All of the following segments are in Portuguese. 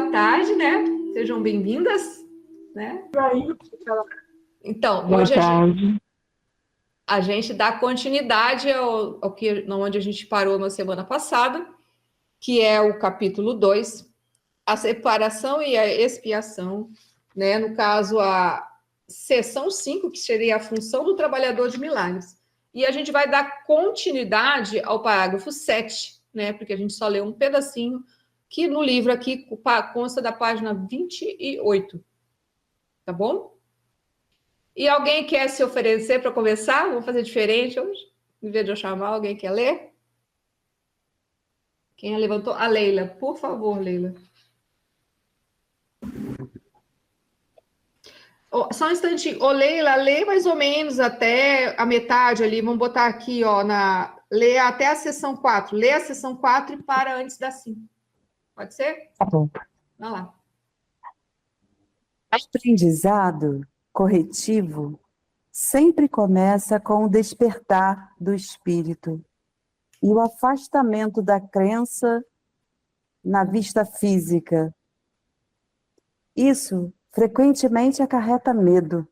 boa tarde, né? Sejam bem-vindas, né? Então, Boa hoje tarde. a gente dá continuidade ao que, onde a gente parou na semana passada, que é o capítulo 2, a separação e a expiação, né? No caso, a seção 5, que seria a função do trabalhador de milagres. E a gente vai dar continuidade ao parágrafo 7, né? Porque a gente só leu um pedacinho, que no livro aqui consta da página 28, tá bom? E alguém quer se oferecer para conversar? Vamos fazer diferente hoje? Em vez de eu chamar, alguém quer ler? Quem levantou? A Leila. Por favor, Leila. Oh, só um instantinho. Ô, Leila, lê mais ou menos até a metade ali. Vamos botar aqui, ó, lê até a seção 4. Lê a seção 4 e para antes da 5. Pode ser? Tá bom. Vai lá. Aprendizado corretivo sempre começa com o despertar do espírito e o afastamento da crença na vista física. Isso frequentemente acarreta medo,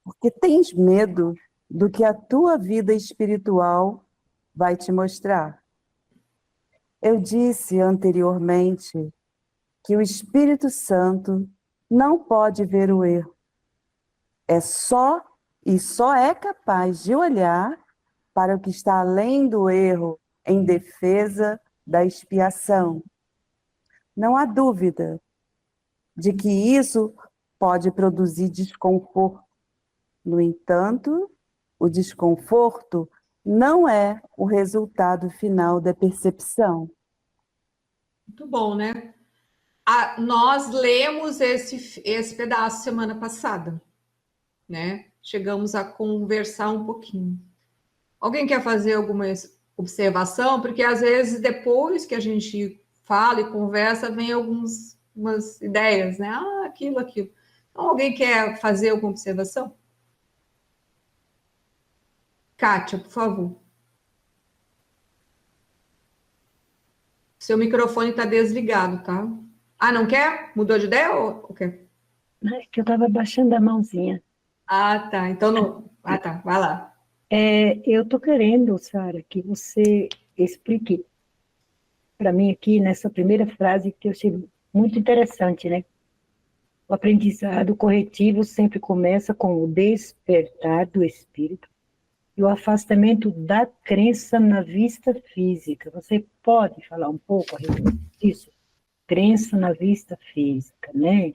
porque tens medo do que a tua vida espiritual vai te mostrar. Eu disse anteriormente que o Espírito Santo não pode ver o erro. Só é capaz de olhar para o que está além do erro em defesa da expiação. Não há dúvida de que isso pode produzir desconforto. No entanto, o desconforto não é o resultado final da percepção. Muito bom, né? Nós lemos esse pedaço semana passada, né? Chegamos a conversar um pouquinho. Alguém quer fazer alguma observação? Porque às vezes depois que a gente fala e conversa, vem umas ideias, né? Ah, aquilo. Então, alguém quer fazer alguma observação? Kátia, por favor. Seu microfone está desligado, tá? Ah, não quer? Mudou de ideia ou quer? É que eu estava baixando a mãozinha. Ah, tá. Então não. Ah, tá. Vai lá. Eu estou querendo, Sara, que você explique para mim aqui nessa primeira frase que eu achei muito interessante, né? O aprendizado corretivo sempre começa com o despertar do espírito e o afastamento da crença na vista física. Você pode falar um pouco a respeito disso? Crença na vista física, né?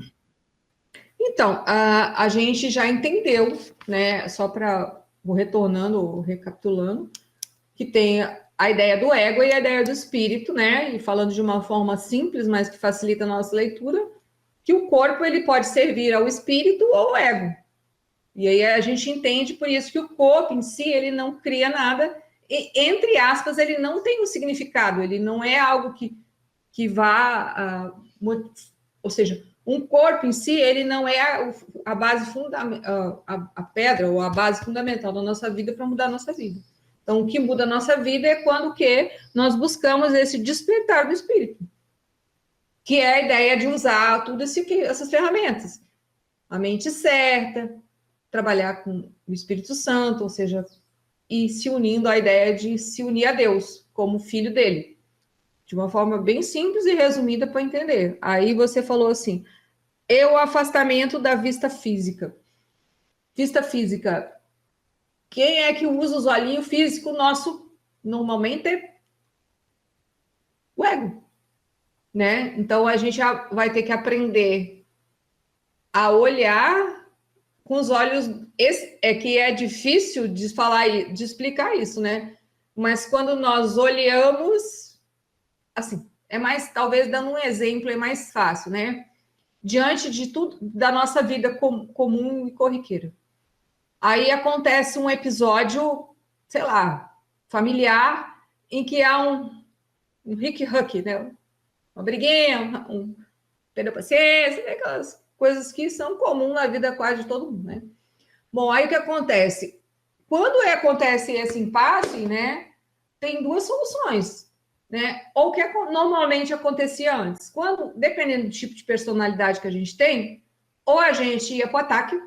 Então, a gente já entendeu, né? Só para vou retornando, recapitulando, que tem a ideia do ego e a ideia do espírito, né? E falando de uma forma simples, mas que facilita a nossa leitura, que o corpo ele pode servir ao espírito ou ao ego. E aí a gente entende por isso que o corpo em si ele não cria nada, e, entre aspas, ele não tem um significado, ele não é algo que vá, ou seja, um corpo em si, ele não é a base fundamental, a pedra ou a base fundamental da nossa vida para mudar a nossa vida. Então, o que muda a nossa vida é quando que nós buscamos esse despertar do espírito, que é a ideia de usar tudo essas ferramentas. A mente certa, trabalhar com o Espírito Santo, ou seja, e se unindo à ideia de se unir a Deus como filho dele. De uma forma bem simples e resumida para entender. Aí você falou assim, o afastamento da vista física. Vista física. Quem é que usa os olhinhos físicos? Nosso, normalmente, é o ego. Né? Então, a gente já vai ter que aprender a olhar com os olhos... É que é difícil de falar, de explicar isso, né? Mas quando nós olhamos, assim, é mais, talvez dando um exemplo, é mais fácil, né? Diante de tudo da nossa vida comum e corriqueira. Aí acontece um episódio, sei lá, familiar, em que há um hic-huck, né? Uma briguinha, perdeu paciência, aquelas coisas que são comuns na vida quase de todo mundo, né? Bom, aí o que acontece? Quando acontece esse impasse, né, tem duas soluções. né? Ou o que normalmente acontecia antes. Quando, dependendo do tipo de personalidade que a gente tem, ou a gente ia para o ataque,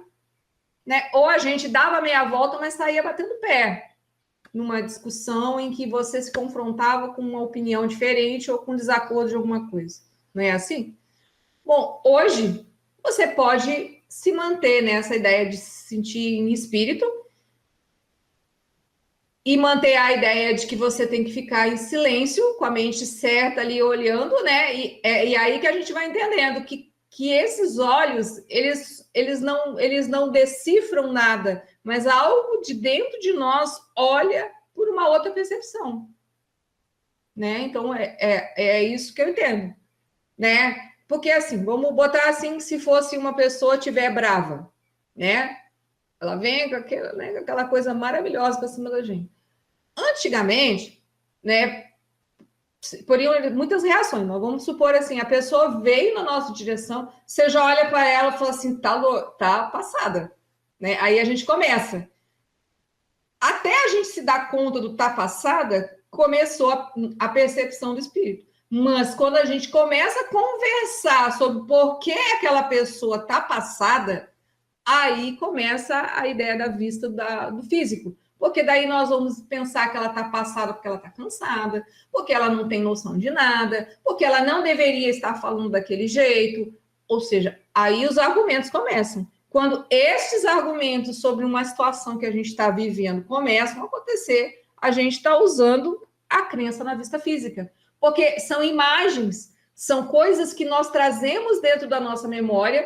né? Ou a gente dava meia volta, mas saía batendo pé numa discussão em que você se confrontava com uma opinião diferente ou com desacordo de alguma coisa. Não é assim? Bom, hoje você pode se manter nessa ideia de se sentir em espírito e manter a ideia de que você tem que ficar em silêncio, com a mente certa ali olhando, né? E aí que a gente vai entendendo que esses olhos, eles não decifram nada, mas algo de dentro de nós olha por uma outra percepção, né? Então, é isso que eu entendo, né? Porque, assim, vamos botar assim, se fosse uma pessoa estiver brava, né? Ela vem com aquela coisa maravilhosa para cima da gente. Antigamente, né, poriam muitas reações, mas vamos supor assim, a pessoa veio na nossa direção, você já olha para ela e fala assim, tá passada, né? Aí a gente começa. Até a gente se dar conta do tá passada, começou a percepção do espírito. Mas quando a gente começa a conversar sobre por que aquela pessoa tá passada, aí começa a ideia da vista do físico. Porque daí nós vamos pensar que ela está passada porque ela está cansada, porque ela não tem noção de nada, porque ela não deveria estar falando daquele jeito. Ou seja, aí os argumentos começam. Quando estes argumentos sobre uma situação que a gente está vivendo começam a acontecer, a gente está usando a crença na vista física. Porque são imagens, são coisas que nós trazemos dentro da nossa memória,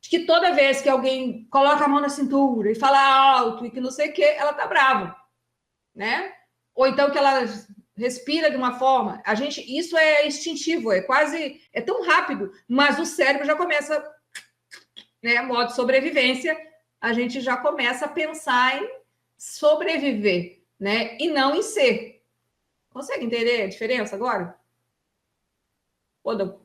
que toda vez que alguém coloca a mão na cintura e fala alto e que não sei o que, ela tá brava, né? Ou então que ela respira de uma forma, isso é instintivo, é tão rápido, mas o cérebro já começa, né, modo sobrevivência, a gente já começa a pensar em sobreviver, né, e não em ser. Consegue entender a diferença agora? Ou não?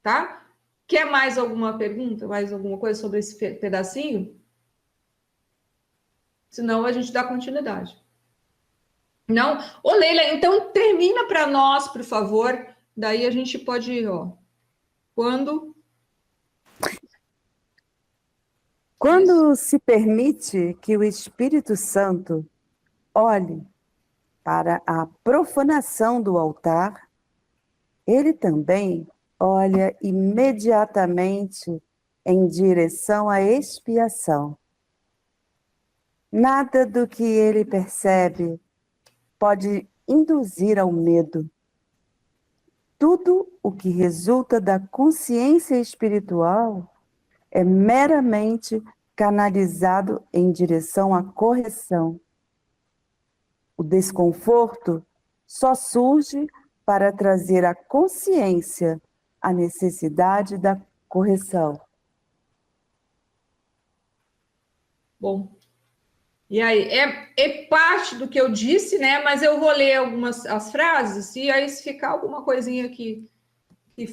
Tá? Quer mais alguma pergunta? Mais alguma coisa sobre esse pedacinho? Senão a gente dá continuidade. Não? Ô, Leila, então termina para nós, por favor. Daí a gente pode ir, ó. Quando se permite que o Espírito Santo olhe para a profanação do altar, ele também olha imediatamente em direção à expiação. Nada do que ele percebe pode induzir ao medo. Tudo o que resulta da consciência espiritual é meramente canalizado em direção à correção. O desconforto só surge para trazer à consciência a necessidade da correção. Bom. E aí, é parte do que eu disse, né? Mas eu vou ler as frases e aí se ficar alguma coisinha que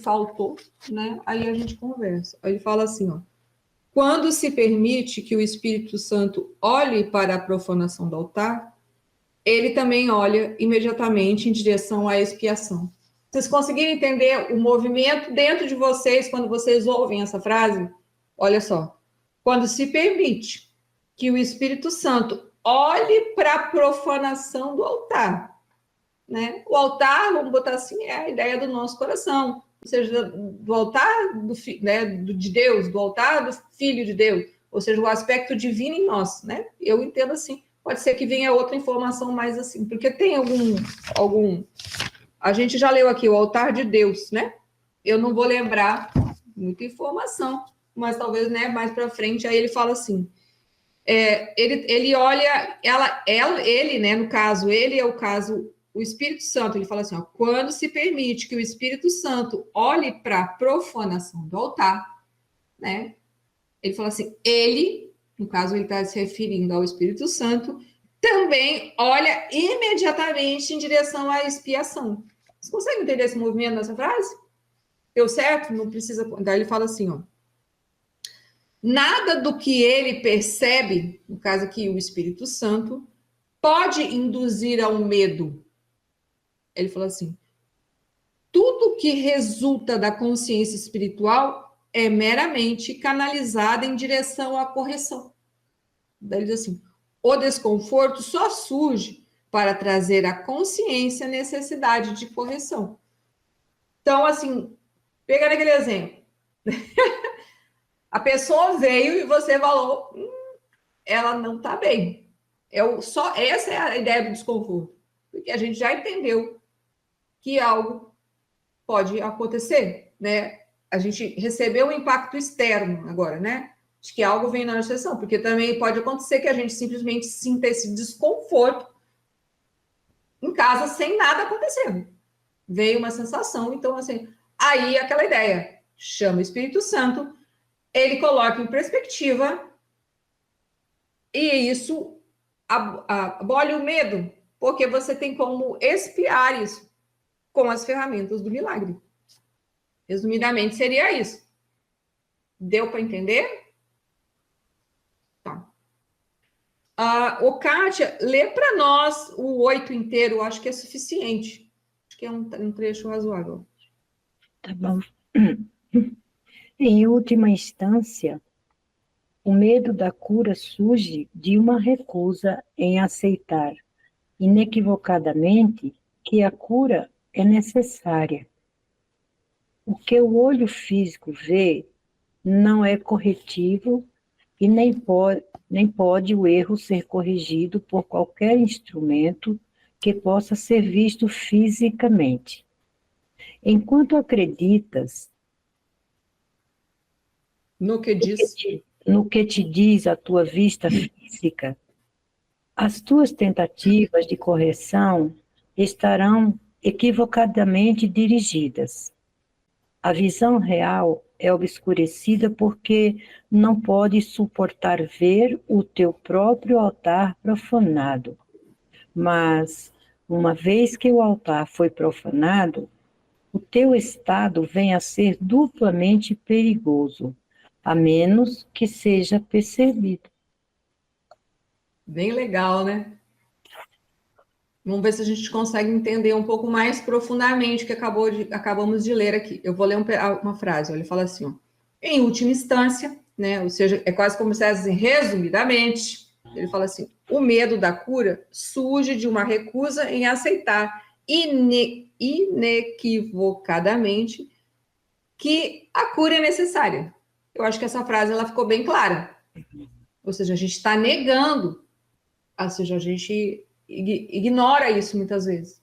faltou, né? Aí a gente conversa. Aí ele fala assim, ó. Quando se permite que o Espírito Santo olhe para a profanação do altar, ele também olha imediatamente em direção à expiação. Vocês conseguiram entender o movimento dentro de vocês quando vocês ouvem essa frase? Olha só. Quando se permite que o Espírito Santo olhe para a profanação do altar, né? O altar, vamos botar assim, é a ideia do nosso coração, ou seja, do altar de Deus, do altar do Filho de Deus, ou seja, o aspecto divino em nós, né? Eu entendo assim. Pode ser que venha outra informação mais assim, porque tem algum... A gente já leu aqui o altar de Deus, né? Eu não vou lembrar muita informação, mas talvez, né, mais para frente, aí ele fala assim, ele olha, ele, né, no caso, ele é o caso, o Espírito Santo, ele fala assim, ó, quando se permite que o Espírito Santo olhe para a profanação do altar, né, ele fala assim, ele, no caso, ele está se referindo ao Espírito Santo, também olha imediatamente em direção à expiação. Você consegue entender esse movimento nessa frase? Deu certo? Não precisa... Daí ele fala assim, ó, nada do que ele percebe, no caso aqui o Espírito Santo, pode induzir ao medo. Ele falou assim, tudo que resulta da consciência espiritual é meramente canalizado em direção à correção. Daí ele diz assim, o desconforto só surge para trazer à consciência a necessidade de correção. Então, assim, pegando aquele exemplo, a pessoa veio e você falou, ela não está bem. Essa é a ideia do desconforto, porque a gente já entendeu que algo pode acontecer, né? A gente recebeu um impacto externo agora, né? De que algo vem na nossa sessão, porque também pode acontecer que a gente simplesmente sinta esse desconforto em casa sem nada acontecendo. Veio uma sensação, então assim, aí aquela ideia, chama o Espírito Santo, ele coloca em perspectiva e isso abole o medo, porque você tem como expiar isso com as ferramentas do milagre. Resumidamente, seria isso. Deu para entender? Tá. O Kátia, lê para nós o 8 inteiro, acho que é suficiente. Acho que é um trecho razoável. Tá bom. Em última instância, o medo da cura surge de uma recusa em aceitar inequivocadamente que a cura é necessária. O que o olho físico vê não é corretivo e nem pode o erro ser corrigido por qualquer instrumento que possa ser visto fisicamente. Enquanto acreditas No que diz? no que te diz a tua vista física, as tuas tentativas de correção estarão equivocadamente dirigidas. A visão real é obscurecida porque não pode suportar ver o teu próprio altar profanado. Mas, uma vez que o altar foi profanado, o teu estado vem a ser duplamente perigoso, a menos que seja percebido. Bem legal, né? Vamos ver se a gente consegue entender um pouco mais profundamente o que acabamos de ler aqui. Eu vou ler uma frase, ele fala assim, ó, em última instância, né, ou seja, é quase como se fosse assim, resumidamente, ele fala assim, o medo da cura surge de uma recusa em aceitar inequivocadamente que a cura é necessária. Eu acho que essa frase ela ficou bem clara. Ou seja, a gente está negando, ou seja, a gente ignora isso muitas vezes,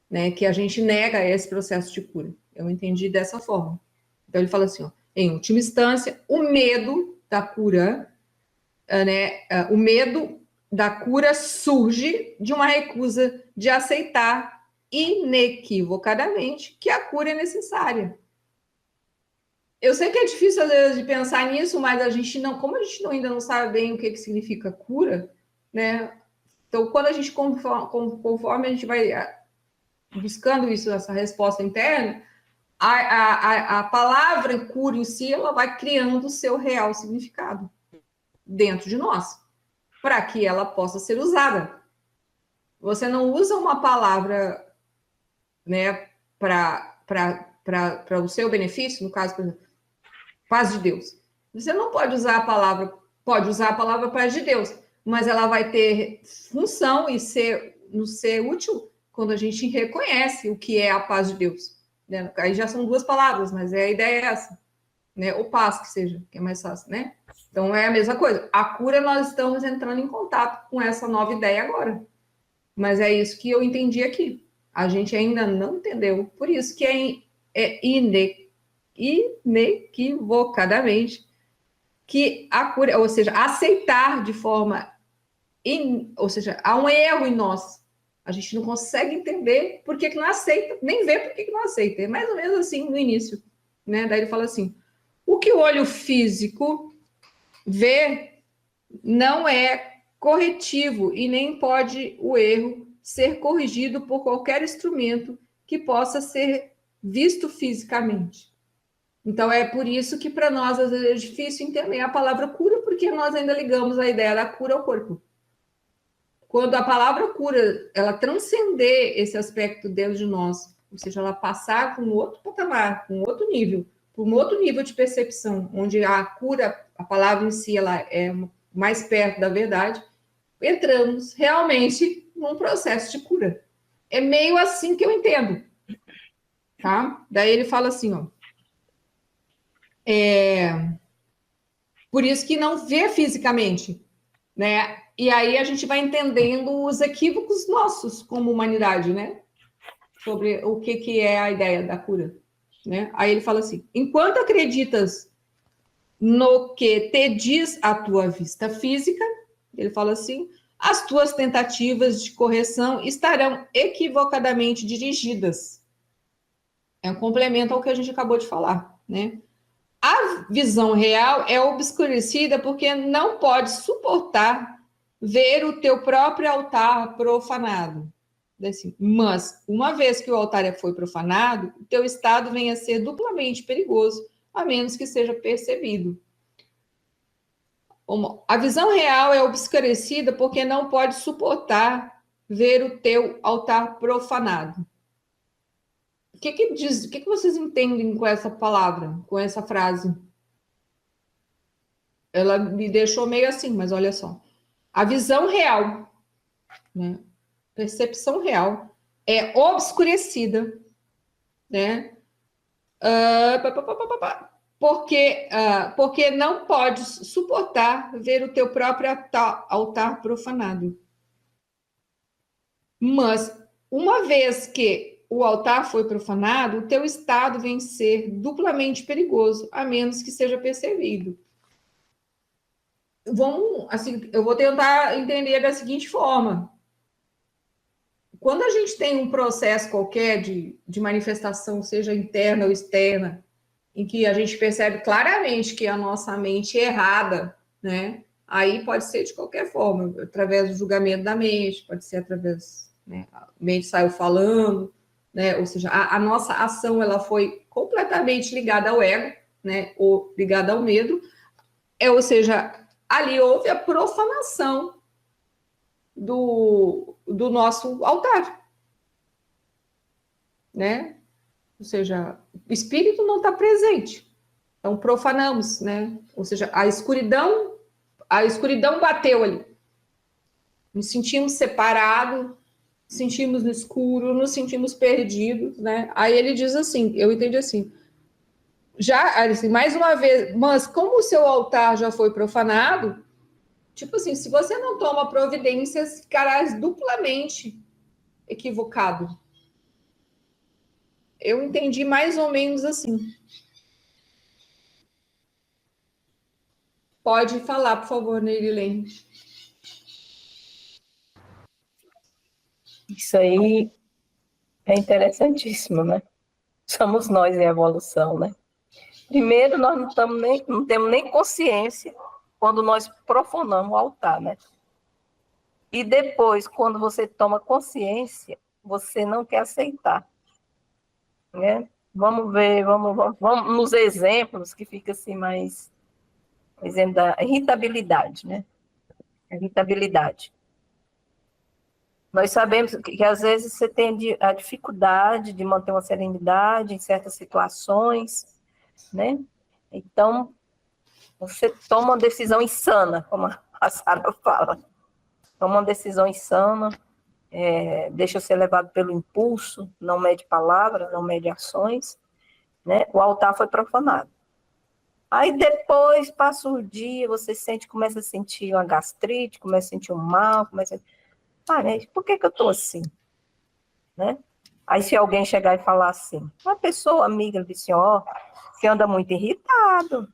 né? Que a gente nega esse processo de cura. Eu entendi dessa forma. Então ele fala assim, ó, em última instância, o medo da cura, né? O medo da cura surge de uma recusa de aceitar inequivocadamente que a cura é necessária. Eu sei que é difícil às vezes de pensar nisso, mas a gente não, como a gente ainda não sabe bem o que significa cura, né? Então, quando a gente, conforme a gente vai buscando isso, essa resposta interna, a palavra cura em si, ela vai criando o seu real significado dentro de nós, para que ela possa ser usada. Você não usa uma palavra, né, para o seu benefício, no caso, por exemplo, paz de Deus. Você não pode usar a palavra, pode usar a palavra paz de Deus, mas ela vai ter função e ser útil quando a gente reconhece o que é a paz de Deus. Né? Aí já são duas palavras, mas a ideia é essa. Né? Ou paz, que seja, que é mais fácil, né? Então é a mesma coisa. A cura, nós estamos entrando em contato com essa nova ideia agora. Mas é isso que eu entendi aqui. A gente ainda não entendeu. Por isso que é inequivocadamente que a cura, ou seja, aceitar de forma, ou seja, há um erro em nós. A gente não consegue entender por que não aceita, nem ver por que não aceita. É mais ou menos assim no início, né? Daí ele fala assim, o que o olho físico vê não é corretivo e nem pode o erro ser corrigido por qualquer instrumento que possa ser visto fisicamente. Então, é por isso que para nós às vezes é difícil entender a palavra cura, porque nós ainda ligamos a ideia da cura ao corpo. Quando a palavra cura, ela transcender esse aspecto dentro de nós, ou seja, ela passar para um outro patamar, para um outro nível, para um outro nível de percepção, onde a cura, a palavra em si, ela é mais perto da verdade, entramos realmente num processo de cura. É meio assim que eu entendo, tá? Daí ele fala assim, ó, por isso que não vê fisicamente, né? E aí a gente vai entendendo os equívocos nossos como humanidade, né? Sobre o que é a ideia da cura, né? Aí ele fala assim: enquanto acreditas no que te diz a tua vista física, ele fala assim, as tuas tentativas de correção estarão equivocadamente dirigidas. É um complemento ao que a gente acabou de falar, né? A visão real é obscurecida porque não pode suportar ver o teu próprio altar profanado. Assim, mas, uma vez que o altar foi profanado, o teu estado vem a ser duplamente perigoso, a menos que seja percebido. A visão real é obscurecida porque não pode suportar ver o teu altar profanado. O que diz? O que vocês entendem com essa palavra, com essa frase? Ela me deixou meio assim, mas olha só. A visão real, né? Percepção real é obscurecida, né? Porque não pode suportar ver o teu próprio altar profanado. Mas, uma vez que o altar foi profanado, o teu estado vem ser duplamente perigoso, a menos que seja percebido. Assim, eu vou tentar entender da seguinte forma. Quando a gente tem um processo qualquer de manifestação, seja interna ou externa, em que a gente percebe claramente que a nossa mente é errada, né? Aí pode ser de qualquer forma, através do julgamento da mente, pode ser através, né? A mente saiu falando, né? Ou seja, a nossa ação ela foi completamente ligada ao ego, né? Ou ligada ao medo, ou seja, ali houve a profanação do nosso altar, né? Ou seja, o espírito não está presente. Então profanamos, né? Ou seja, a escuridão bateu ali. Nos sentimos separados, sentimos no escuro, nos sentimos perdidos, né? Aí ele diz assim, eu entendi assim, já, assim, mais uma vez, mas como o seu altar já foi profanado, tipo assim, se você não toma providências, ficarás duplamente equivocado. Eu entendi mais ou menos assim. Pode falar, por favor, Nerilene. Isso aí é interessantíssimo, né? Somos nós em evolução, né? Primeiro, nós não temos nem consciência quando nós profanamos o altar, né? E depois, quando você toma consciência, você não quer aceitar, né? Vamos ver, vamos nos exemplos que fica assim mais, exemplo da irritabilidade, né? Irritabilidade. Nós sabemos que às vezes você tem a dificuldade de manter uma serenidade em certas situações, né? Então, você toma uma decisão insana, como a Sara fala. Toma uma decisão insana, deixa ser levado pelo impulso, não mede palavras, não mede ações, né? O altar foi profanado. Aí depois, passa o dia, você começa a sentir uma gastrite, começa a sentir um mal, começa a... mas por que eu estou assim? Né? Aí se alguém chegar e falar assim, uma pessoa amiga disse, ó, você anda muito irritado.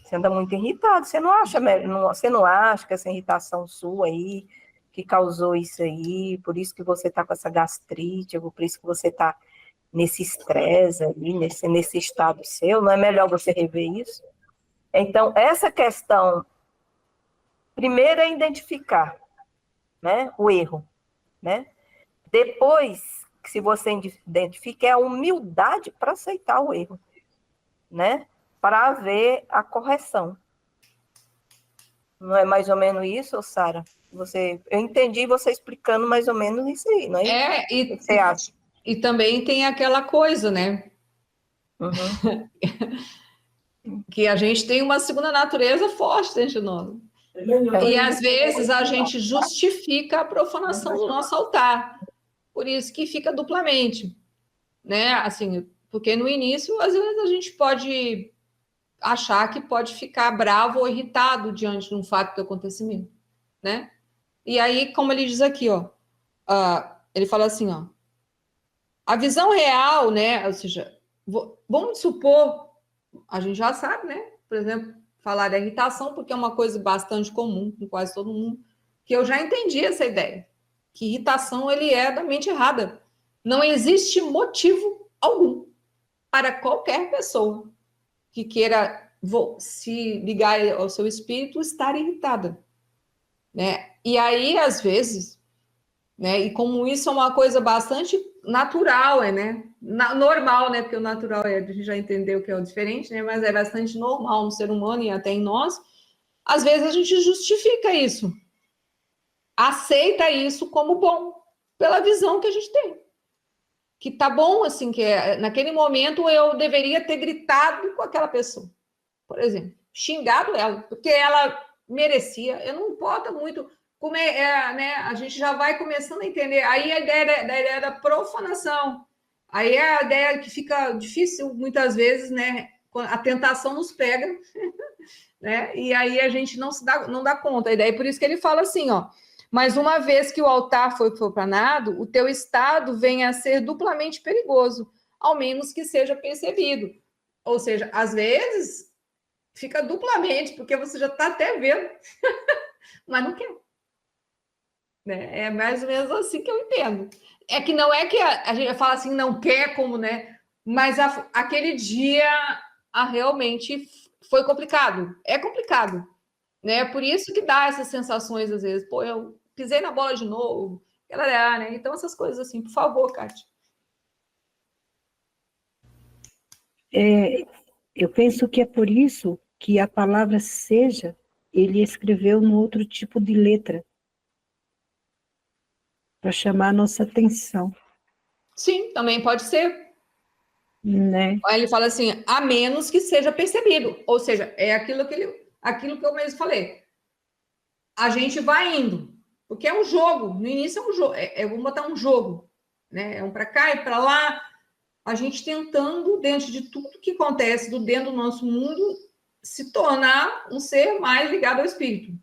Você anda muito irritado. Você não acha que essa irritação sua aí, que causou isso aí, por isso que você está com essa gastrite, ou por isso que você está nesse estresse aí, nesse estado seu, não é melhor você rever isso? Então, essa questão, primeiro é identificar, né, o erro, né? Depois, se você identifica, é a humildade para aceitar o erro, né? Para haver a correção. Não é mais ou menos isso, Sara? Eu entendi você explicando mais ou menos isso aí, não é? O que você acha? E também tem aquela coisa, né? Uhum. Que a gente tem uma segunda natureza forte dentro de nós. E às vezes a gente justifica a profanação do nosso altar. Por isso que fica duplamente, né? Assim, porque no início, às vezes a gente pode achar que pode ficar bravo ou irritado diante de um fato do acontecimento, né? E aí, como ele diz aqui, ó, ele fala assim, ó, a visão real, né? Ou seja, vamos supor, a gente já sabe, né? Por exemplo, falar da irritação, porque é uma coisa bastante comum com quase todo mundo, que eu já entendi essa ideia, que irritação ele é da mente errada. Não existe motivo algum para qualquer pessoa que queira se ligar ao seu espírito estar irritada, né? E aí, às vezes, né? E como isso é uma coisa bastante natural, né? Normal, né? Porque o natural a gente já entendeu que é o diferente, né? Mas é bastante normal no ser humano e até em nós. Às vezes a gente justifica isso, aceita isso como bom, pela visão que a gente tem. Que tá bom, assim, que naquele momento eu deveria ter gritado com aquela pessoa, por exemplo, xingado ela, porque ela merecia. Eu não importa muito como né? A gente já vai começando a entender. Aí a ideia da profanação. Aí é a ideia que fica difícil muitas vezes, né? A tentação nos pega, né? E aí a gente não dá conta. E daí por isso que ele fala assim, ó. Mas uma vez que o altar foi profanado, o teu estado vem a ser duplamente perigoso, ao menos que seja percebido. Ou seja, às vezes fica duplamente, porque você já está até vendo, mas não quer. Né? É mais ou menos assim que eu entendo. É que não é que a gente fala assim, não quer como, né? Mas aquele dia realmente foi complicado. É complicado. Né? Por isso que dá essas sensações, às vezes. Pô, eu pisei na bola de novo. Né? Então, essas coisas assim. Por favor, Kátia. Eu penso que é por isso que a palavra seja, ele escreveu num outro tipo de letra, para chamar a nossa atenção, Sim, também pode ser. né? Aí ele fala assim, a menos que seja percebido. Ou seja, é aquilo que eu mesmo falei. A gente vai indo, porque é um jogo. No início é um jogo. Vamos botar um jogo, né? É um para cá e para lá. A gente tentando, dentro de tudo que acontece dentro do nosso mundo, se tornar um ser mais ligado ao espírito.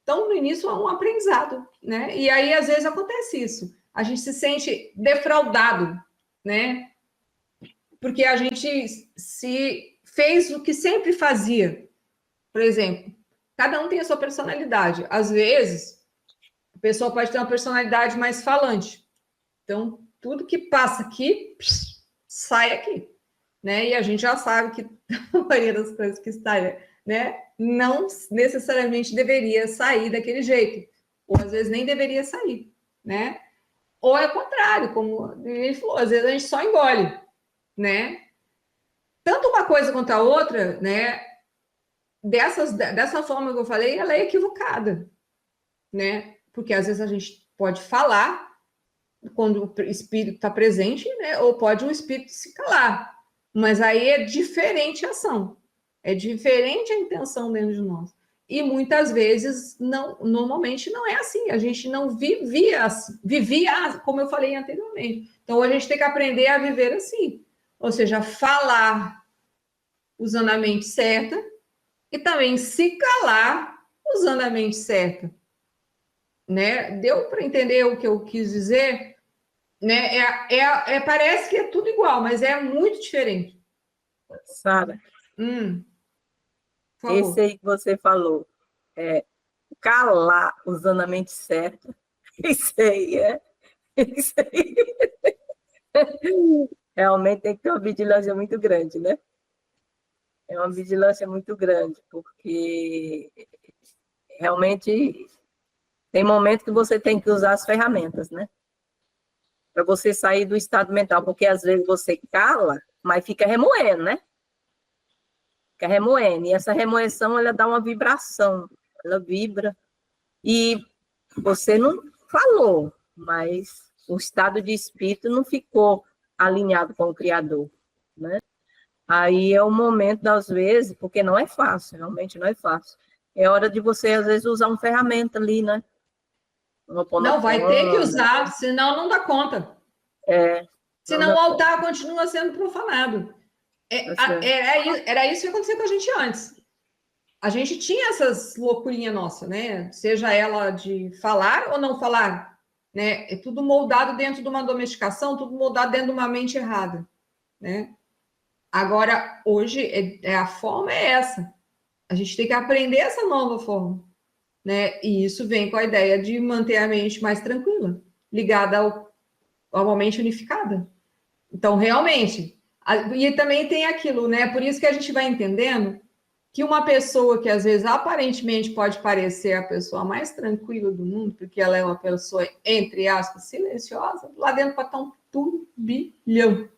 Então, no início é um aprendizado, né? E aí, às vezes, acontece isso. A gente se sente defraudado, né? Porque a gente se fez o que sempre fazia. Por exemplo, cada um tem a sua personalidade. Às vezes, a pessoa pode ter uma personalidade mais falante. Então, tudo que passa aqui, sai aqui. Né? E a gente já sabe que a maioria das coisas que está, né, não necessariamente deveria sair daquele jeito, ou às vezes nem deveria sair, né? Ou é o contrário, como ele falou, às vezes a gente só engole, né? Tanto uma coisa quanto a outra, né? Dessa forma que eu falei, ela é equivocada, né? Porque às vezes a gente pode falar quando o espírito está presente, né? Ou pode o espírito se calar. Mas aí é diferente a ação, é diferente a intenção dentro de nós. E muitas vezes, normalmente não é assim. A gente não vivia, como eu falei anteriormente. Então, a gente tem que aprender a viver assim. Ou seja, falar usando a mente certa e também se calar usando a mente certa. Né? Deu para entender o que eu quis dizer? Né? Parece que é tudo igual, mas é muito diferente. Sara, Por esse favor. aí que você falou, calar usando a mente certa, isso aí. Realmente tem que ter uma vigilância muito grande, né? É uma vigilância muito grande, porque realmente tem momentos que você tem que usar as ferramentas, né? Para você sair do estado mental, porque às vezes você cala, mas fica remoendo, né? Fica remoendo, e essa remoção, ela dá uma vibração, ela vibra, e você não falou, mas O estado de espírito não ficou alinhado com o Criador, né? Aí é o momento, às vezes, porque não é fácil, realmente não é fácil. É hora de você, às vezes, usar uma ferramenta ali, né? Não, vai ter que usar, senão não dá conta. Senão o altar continua sendo profanado. Era isso que acontecia com a gente antes. A gente tinha essas loucurinhas nossas, né? Seja ela de falar ou não falar, né? É tudo moldado dentro de uma domesticação, tudo moldado dentro de uma mente errada, né? Agora, hoje, a forma é essa. A gente tem que aprender essa nova forma, né? E isso vem com a ideia de manter a mente mais tranquila, ligada a uma mente unificada. Então, realmente, e também tem aquilo, né? Por isso que a gente vai entendendo que uma pessoa que às vezes aparentemente pode parecer a pessoa mais tranquila do mundo, porque ela é uma pessoa, entre aspas, silenciosa, lá dentro pode estar um turbilhão.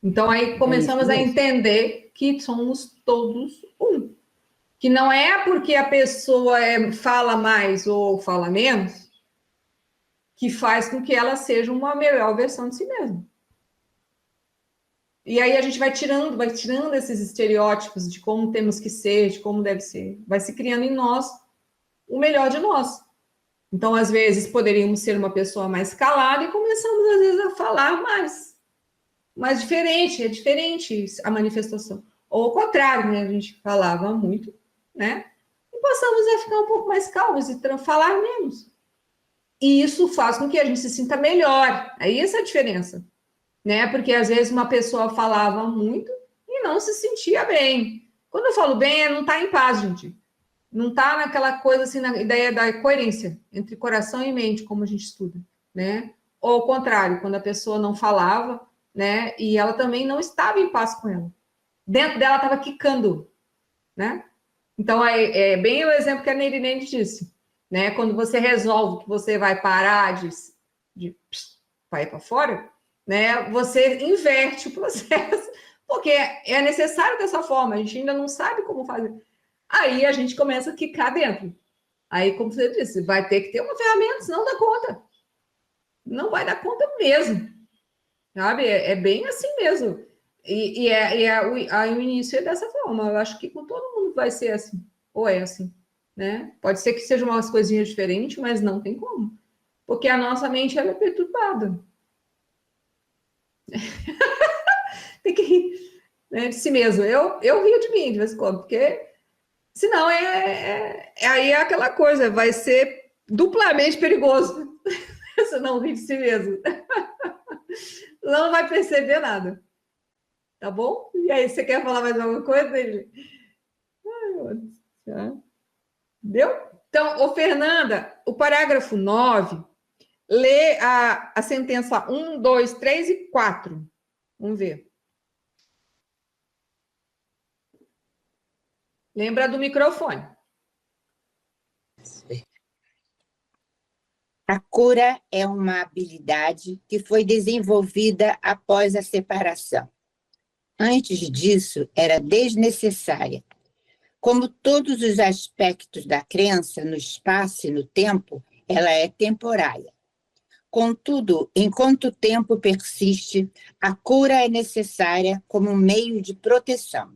Então aí começamos a entender que somos todos um. Que não é porque a pessoa fala mais ou fala menos que faz com que ela seja uma melhor versão de si mesma. E aí a gente vai tirando esses estereótipos de como temos que ser, de como deve ser. Vai se criando em nós o melhor de nós. Então, às vezes, poderíamos ser uma pessoa mais calada e começamos, às vezes, a falar mais. Mas diferente, é diferente a manifestação. Ou ao contrário, né? A gente falava muito, né? E passamos a ficar um pouco mais calmos e falar menos. E isso faz com que a gente se sinta melhor. Aí essa é a diferença. Né? Porque às vezes uma pessoa falava muito e não se sentia bem. Quando eu falo bem, não está em paz, gente. Não está naquela coisa assim, na ideia da coerência entre coração e mente, como a gente estuda, né? Ou ao contrário, quando a pessoa não falava, né? E ela também não estava em paz com ela. Dentro dela estava quicando, né? Então é bem o exemplo que a Neirinene disse, né? Quando você resolve que você vai parar de vai para fora, né? Você inverte o processo, porque é necessário dessa forma, a gente ainda não sabe como fazer. Aí a gente começa a quicar dentro. Aí, como você disse, vai ter que ter uma ferramenta, senão não dá conta. Não vai dar conta mesmo. Sabe? É bem assim mesmo. O início é dessa forma. Eu acho que com todo mundo vai ser assim. Ou é assim. Né? Pode ser que sejam umas coisinhas diferentes, mas não tem como. Porque a nossa mente ela é perturbada. Tem que rir, né, de si mesmo. Eu rio de mim de vez em quando, porque senão aí é aquela coisa, vai ser duplamente perigoso se não rir de si mesmo. Não vai perceber nada. Tá bom? E aí, você quer falar mais alguma coisa, dele? Deu? Então, ô Fernanda, o parágrafo 9, lê a sentença 1, 2, 3 e 4. Vamos ver. Lembra do microfone. A cura é uma habilidade que foi desenvolvida após a separação. Antes disso, era desnecessária. Como todos os aspectos da crença no espaço e no tempo, ela é temporária. Contudo, enquanto o tempo persiste, a cura é necessária como um meio de proteção.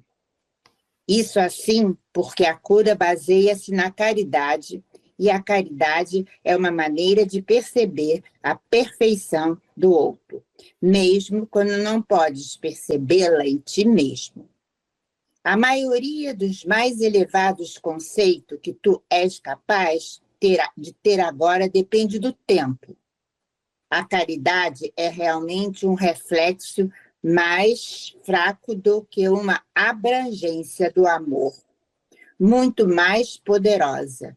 Isso assim porque a cura baseia-se na caridade, e a caridade é uma maneira de perceber a perfeição do outro, mesmo quando não podes percebê-la em ti mesmo. A maioria dos mais elevados conceitos que tu és capaz de ter agora depende do tempo. A caridade é realmente um reflexo mais fraco do que uma abrangência do amor, muito mais poderosa,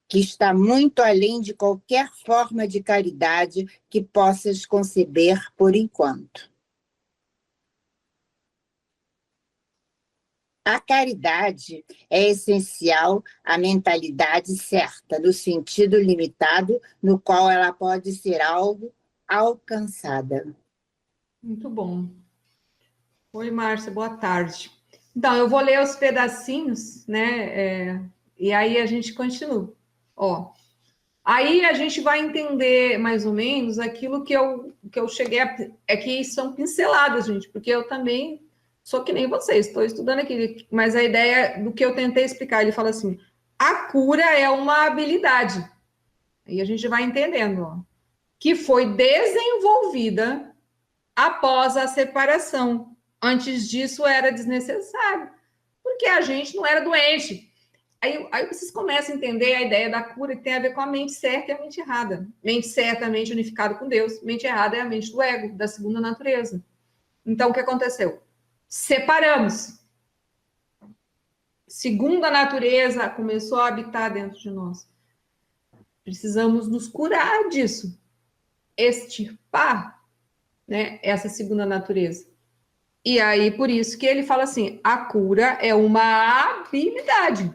que está muito além de qualquer forma de caridade que possas conceber por enquanto. A caridade é essencial à mentalidade certa, no sentido limitado no qual ela pode ser algo alcançada. Muito bom. Oi, Márcia, boa tarde. Então, eu vou ler os pedacinhos, né? E aí a gente continua. Ó, Aí a gente vai entender mais ou menos aquilo que eu cheguei a... É que são pinceladas, gente, porque eu também sou que nem vocês, estou estudando aqui, mas a ideia do que eu tentei explicar, ele fala assim, a cura é uma habilidade. Aí a gente vai entendendo, ó, que foi desenvolvida após a separação. Antes disso era desnecessário, porque a gente não era doente. Aí vocês começam a entender a ideia da cura que tem a ver com a mente certa e a mente errada. Mente certa é a mente unificada com Deus, mente errada é a mente do ego, da segunda natureza. Então, o que aconteceu? Separamos. Segunda natureza começou a habitar dentro de nós. Precisamos nos curar disso. Extirpar, né, essa segunda natureza. E aí, por isso que ele fala assim, a cura é uma habilidade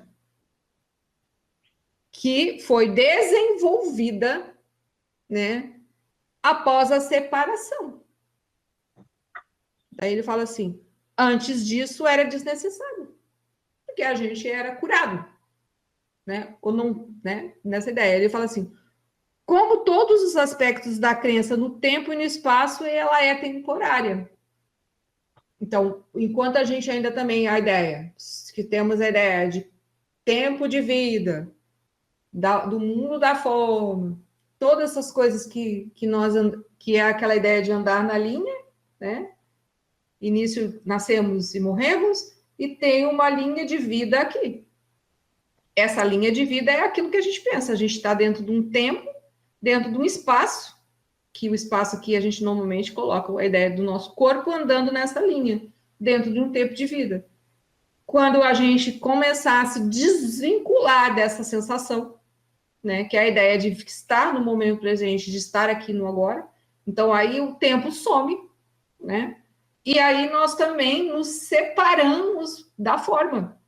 que foi desenvolvida, né, após a separação. Daí ele fala assim, antes disso era desnecessário, porque a gente era curado, né, ou não, né, nessa ideia. Ele fala assim, como todos os aspectos da crença no tempo e no espaço, ela é temporária. Então, enquanto a gente ainda também a ideia, que temos a ideia de tempo de vida, do mundo da forma, todas essas coisas que é aquela ideia de andar na linha, né? Início, nascemos e morremos, e tem uma linha de vida aqui. Essa linha de vida é aquilo que a gente pensa, a gente está dentro de um tempo, dentro de um espaço, que o espaço aqui a gente normalmente coloca a ideia do nosso corpo andando nessa linha, dentro de um tempo de vida. Quando a gente começar a se desvincular dessa sensação, né, que é a ideia de estar no momento presente, de estar aqui no agora, então aí o tempo some, né, e aí nós também nos separamos da forma.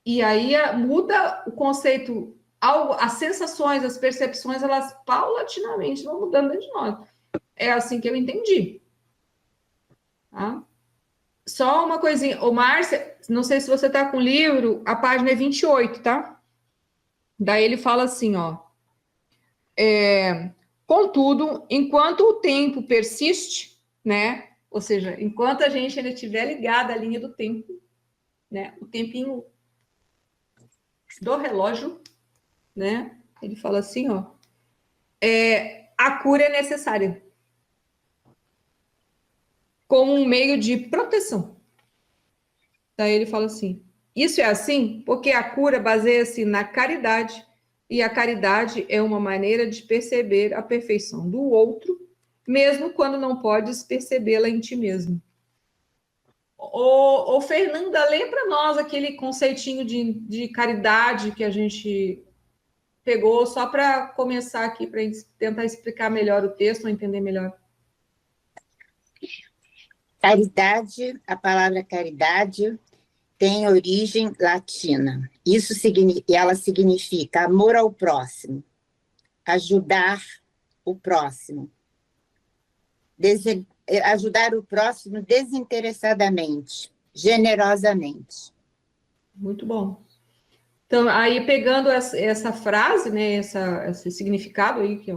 E aí muda o conceito, as sensações, as percepções, elas paulatinamente vão mudando dentro de nós. É assim que eu entendi. Tá? Só uma coisinha. Ô, Márcia, não sei se você está com o livro, a página é 28, tá? Daí ele fala assim, ó. Contudo, enquanto o tempo persiste, né? Ou seja, enquanto a gente ainda estiver ligado à linha do tempo, né? O tempinho do relógio, né? Ele fala assim, ó. A cura é necessária como um meio de proteção. Daí ele fala assim, isso é assim porque a cura baseia-se na caridade, e a caridade é uma maneira de perceber a perfeição do outro, mesmo quando não podes percebê-la em ti mesmo. Ô, Fernanda, lê para nós aquele conceitinho de caridade que a gente pegou, só para começar aqui, para tentar explicar melhor o texto, ou entender melhor. Caridade, a palavra caridade tem origem latina. Ela significa amor ao próximo, ajudar o próximo, ajudar o próximo desinteressadamente, generosamente. Muito bom. Então, aí pegando essa frase, né, esse significado aí, que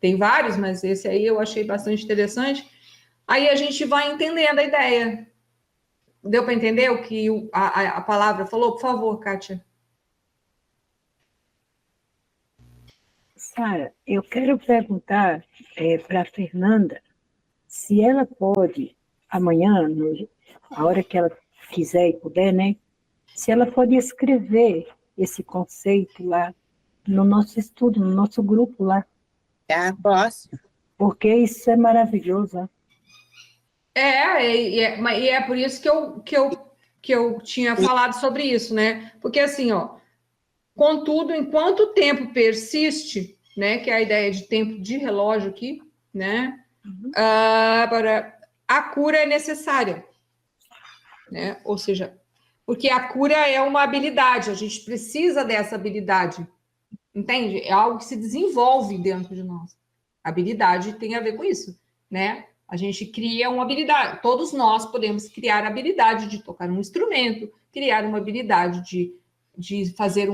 tem vários, mas esse aí eu achei bastante interessante, aí a gente vai entendendo a ideia. Deu para entender o que a palavra falou? Por favor, Kátia. Sara, eu quero perguntar para a Fernanda se ela pode, amanhã, a hora que ela quiser e puder, né? Se ela pode escrever esse conceito lá no nosso estudo, no nosso grupo lá. Tá, posso? Porque isso é maravilhoso, né? E é por isso que eu tinha falado sobre isso, né? Porque assim, ó, contudo, enquanto o tempo persiste, né, que é a ideia de tempo de relógio aqui, né, a cura é necessária, né? Ou seja, porque a cura é uma habilidade, a gente precisa dessa habilidade, entende? É algo que se desenvolve dentro de nós. Habilidade tem a ver com isso, né? A gente cria uma habilidade, todos nós podemos criar a habilidade de tocar um instrumento, criar uma habilidade de fazer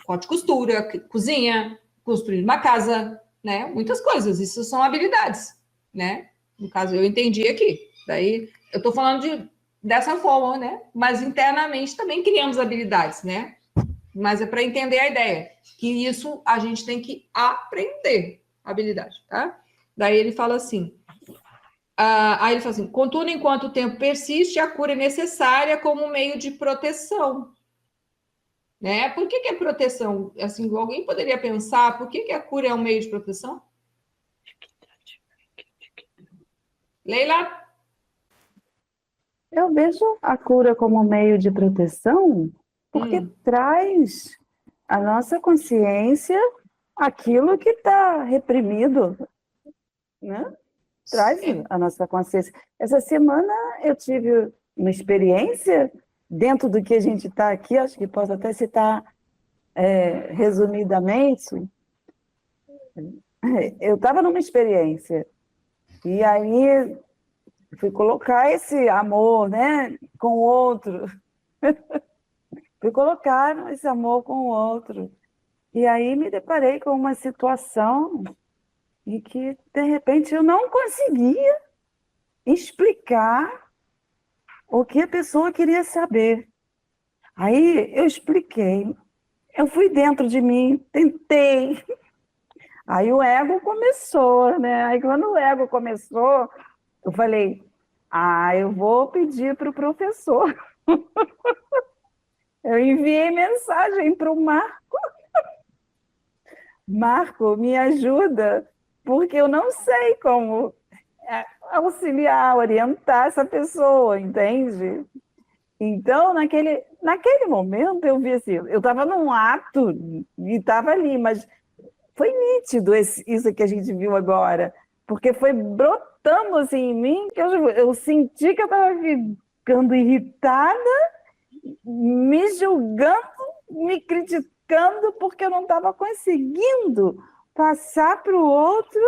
corte e costura, cozinha, construir uma casa, né? Muitas coisas, isso são habilidades, né? No caso, eu entendi aqui. Daí, eu estou falando dessa forma, né? Mas internamente também criamos habilidades, né? Mas é para entender a ideia, que isso a gente tem que aprender, habilidade, tá? Daí ele fala assim, aí ele fala assim, contudo, enquanto o tempo persiste, a cura é necessária como meio de proteção, né? Por que é proteção? Assim, alguém poderia pensar, por que a cura é um meio de proteção? Leila? Eu vejo a cura como meio de proteção porque traz à nossa consciência aquilo que está reprimido, né? Traz a nossa consciência. Essa semana eu tive uma experiência dentro do que a gente está aqui, acho que posso até citar resumidamente. Eu estava numa experiência e aí fui colocar esse amor, né, com o outro. Fui colocar esse amor com o outro. E aí me deparei com uma situação em que, de repente, eu não conseguia explicar o que a pessoa queria saber. Aí eu expliquei. Eu fui dentro de mim, tentei. Aí o ego começou, né? Aí quando o ego começou, eu falei, eu vou pedir para o professor. Eu enviei mensagem para o Marco. Marco, me ajuda, porque eu não sei como auxiliar, orientar essa pessoa, entende? Então, naquele momento, eu vi assim, eu estava num ato e estava ali, mas foi nítido isso que a gente viu agora, porque foi brotando assim em mim, que eu senti que eu estava ficando irritada, me julgando, me criticando, porque eu não estava conseguindo passar para o outro,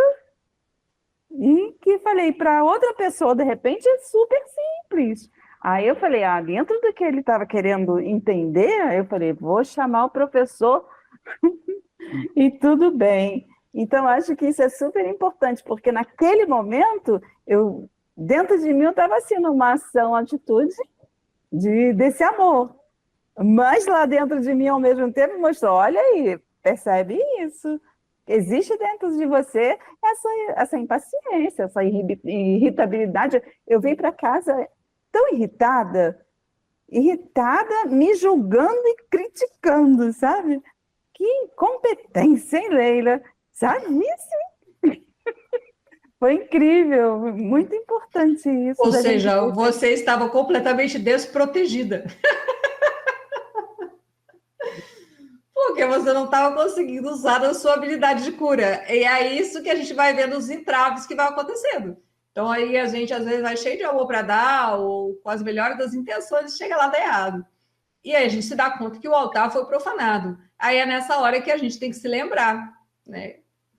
e que falei para outra pessoa, de repente, é super simples. Aí eu falei, dentro do que ele estava querendo entender, eu falei, vou chamar o professor e tudo bem. Então, acho que isso é super importante, porque naquele momento, dentro de mim, eu estava assim, numa ação, atitude desse amor. Mas lá dentro de mim, ao mesmo tempo, mostrou, olha aí, percebe isso. Existe dentro de você essa impaciência, essa irritabilidade. Eu vim para casa tão irritada, me julgando e criticando, sabe? Que incompetência, hein, Leila? Sabe isso? Foi incrível, muito importante isso. Ou seja, você estava completamente desprotegida. Porque você não estava conseguindo usar a sua habilidade de cura. E é isso que a gente vai vendo os entraves que vai acontecendo. Então, aí a gente, às vezes, vai cheio de amor para dar, ou com as melhores das intenções, chega lá, dá errado. E aí a gente se dá conta que o altar foi profanado. Aí é nessa hora que a gente tem que se lembrar, né,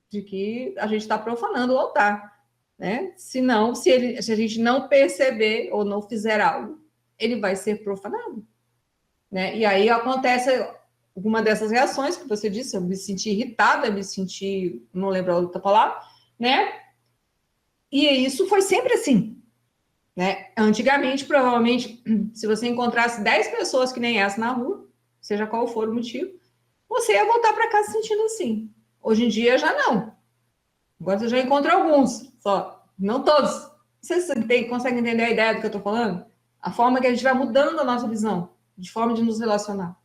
de que a gente está profanando o altar. Né? Senão, se a gente não perceber ou não fizer algo, ele vai ser profanado. Né? E aí acontece alguma dessas reações que você disse, eu me senti irritada, não lembro a outra palavra, né? E isso foi sempre assim, né? Antigamente, provavelmente, se você encontrasse 10 pessoas que nem essa na rua, seja qual for o motivo, você ia voltar para casa sentindo assim. Hoje em dia, já não. Agora você já encontra alguns, só, não todos. Vocês conseguem entender a ideia do que eu estou falando? A forma que a gente vai mudando a nossa visão, de forma de nos relacionar.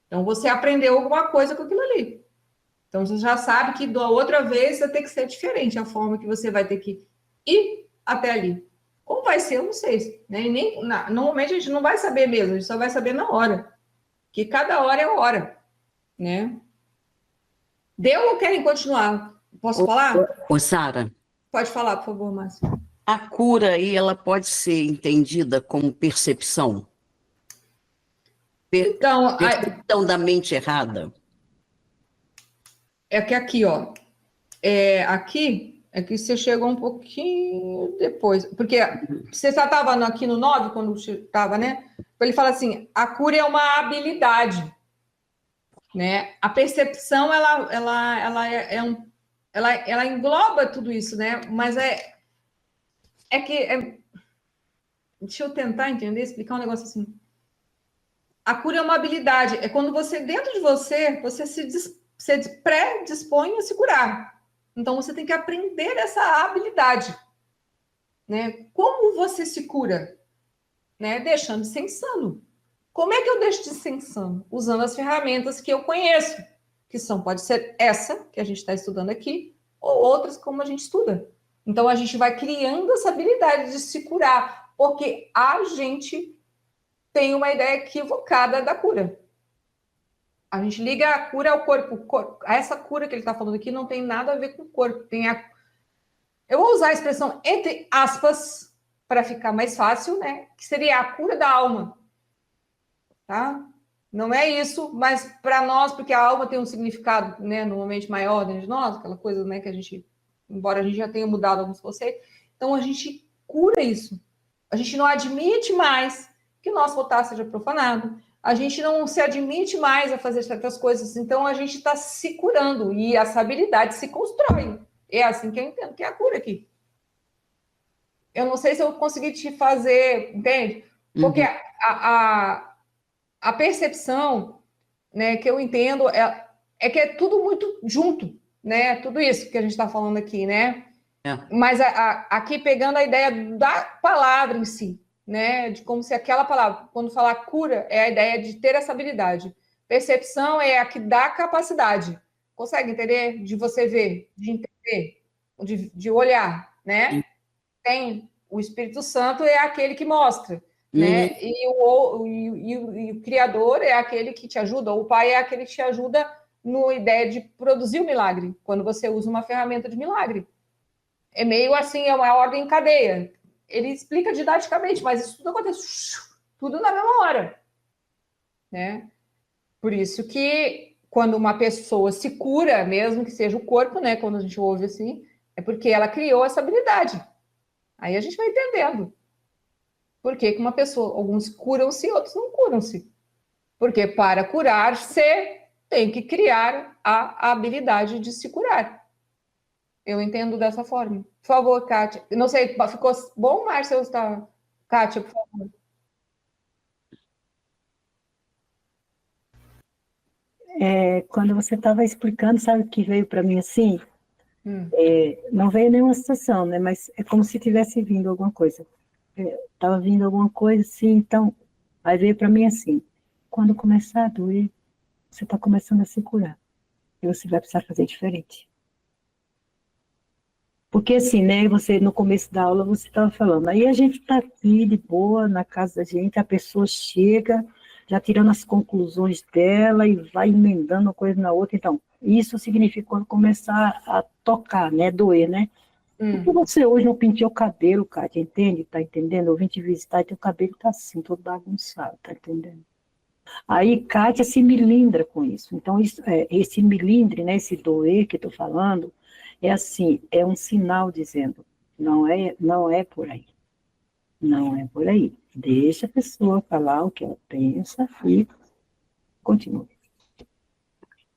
Então, você aprendeu alguma coisa com aquilo ali. Então, você já sabe que da outra vez vai ter que ser diferente a forma que você vai ter que ir até ali. Como vai ser, eu não sei. Né? Normalmente, a gente não vai saber mesmo, a gente só vai saber na hora. Que cada hora é hora. Né? Deu ou querem continuar? Posso falar? Ô, Sara, Pode falar, por favor, Márcia. a cura aí, ela pode ser entendida como percepção? Então, Percepção da mente errada? é que aqui, ó, aqui é que você chegou um pouquinho depois, porque você já estava aqui no 9, quando estava, né? Ele fala assim, a cura é uma habilidade. né? A percepção, ela engloba tudo isso, né? Mas deixa eu tentar entender, explicar um negócio assim. A cura é uma habilidade, é quando você, dentro de você, você predispõe a se curar. Então, você tem que aprender essa habilidade, né? Como você se cura? Né? Deixando de ser insano. Como é que eu deixo de ser insano? Usando as ferramentas que eu conheço, que pode ser essa, que a gente está estudando aqui, ou outras como a gente estuda. Então, a gente vai criando essa habilidade de se curar, porque a gente tem uma ideia equivocada da cura. A gente liga a cura ao corpo. Essa cura que ele está falando aqui não tem nada a ver com o corpo. Eu vou usar a expressão entre aspas para ficar mais fácil, né? Que seria a cura da alma. Tá? Não é isso, mas para nós, porque a alma tem um significado, né, normalmente maior dentro de nós, aquela coisa, né, que a gente, embora a gente já tenha mudado alguns conceitos, então a gente cura isso. A gente não admite mais que o nosso altar seja profanado. A gente não se admite mais a fazer certas coisas. Então a gente está se curando e essa habilidade se constrói. É assim que eu entendo que é a cura aqui. Eu não sei se eu consegui te fazer, entende? Porque a percepção, né, que eu entendo é que é tudo muito junto, né? Tudo isso que a gente está falando aqui, né? É. Mas aqui pegando a ideia da palavra em si, né? De como se aquela palavra, quando falar cura, é a ideia de ter essa habilidade. Percepção é a que dá capacidade. Consegue entender? De você ver, de entender, de olhar, né? Tem o Espírito Santo é aquele que mostra, né? E o Criador é aquele que te ajuda, o Pai é aquele que te ajuda na ideia de produzir o milagre, quando você usa uma ferramenta de milagre. É meio assim, é uma ordem em cadeia. Ele explica didaticamente, mas isso tudo acontece tudo na mesma hora, né? Por isso que quando uma pessoa se cura, mesmo que seja o corpo, né? Quando a gente ouve assim, é porque ela criou essa habilidade. Aí a gente vai entendendo. Por que uma pessoa, alguns curam-se, outros não curam-se? Porque para curar-se, tem que criar a habilidade de se curar. Eu entendo dessa forma. Por favor, Kátia. Não sei, ficou bom, Márcia? Está... Kátia, por favor. Quando você estava explicando, sabe o que veio para mim assim? Não veio nenhuma situação, né? Mas é como se tivesse vindo alguma coisa. Estava vindo alguma coisa assim, então, aí veio para mim assim, quando começar a doer, você está começando a se curar. E você vai precisar fazer diferente. Porque assim, né, você no começo da aula você estava falando, aí a gente está aqui de boa na casa da gente, a pessoa chega, já tirando as conclusões dela e vai emendando uma coisa na outra. Então, isso significa quando começar a tocar, né, doer, né? Porque você hoje não penteou o cabelo, Kátia, entende? Tá entendendo? Eu vim te visitar e teu cabelo tá assim, todo bagunçado, tá entendendo? Aí, Kátia se milindra com isso. Então, esse milindre, né, esse doer que eu tô falando, é assim, é um sinal dizendo, não é por aí. Não é por aí. Deixa a pessoa falar o que ela pensa e continue.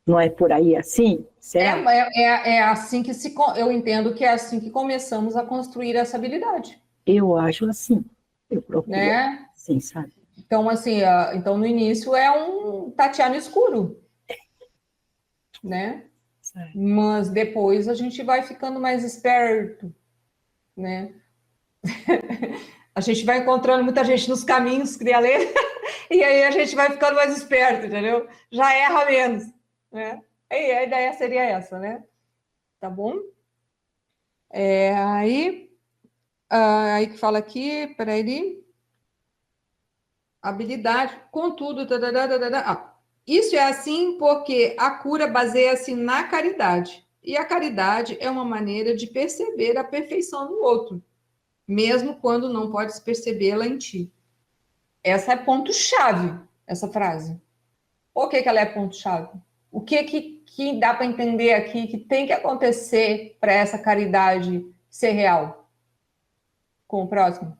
Não é por aí assim? Será? É assim que eu entendo que é assim que começamos a construir essa habilidade. Eu acho assim. Eu procuro Né? assim, sabe? Então, assim, então no início é um tatear no escuro, né? Sabe? Mas depois a gente vai ficando mais esperto, né? A gente vai encontrando muita gente nos caminhos, queria ler, e aí a gente vai ficando mais esperto, entendeu? Já erra menos, né? Aí a ideia seria essa, né? Tá bom? Aí que fala aqui, peraí. Habilidade, contudo, isso é assim porque a cura baseia-se na caridade. E a caridade é uma maneira de perceber a perfeição no outro, mesmo quando não podes percebê-la em ti. Essa é ponto-chave, essa frase. Por que ela é ponto-chave? O que dá para entender aqui que tem que acontecer para essa caridade ser real com o próximo?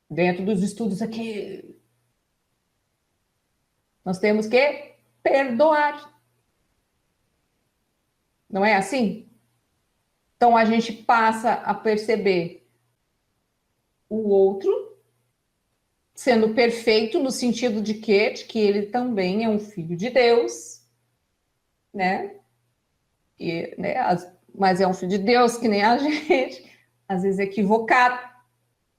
Dentro dos estudos aqui, nós temos que perdoar. Não é assim? Então a gente passa a perceber o outro sendo perfeito no sentido de quê? De que ele também é um filho de Deus, né? E, né, mas é um filho de Deus que nem a gente, às vezes equivocado,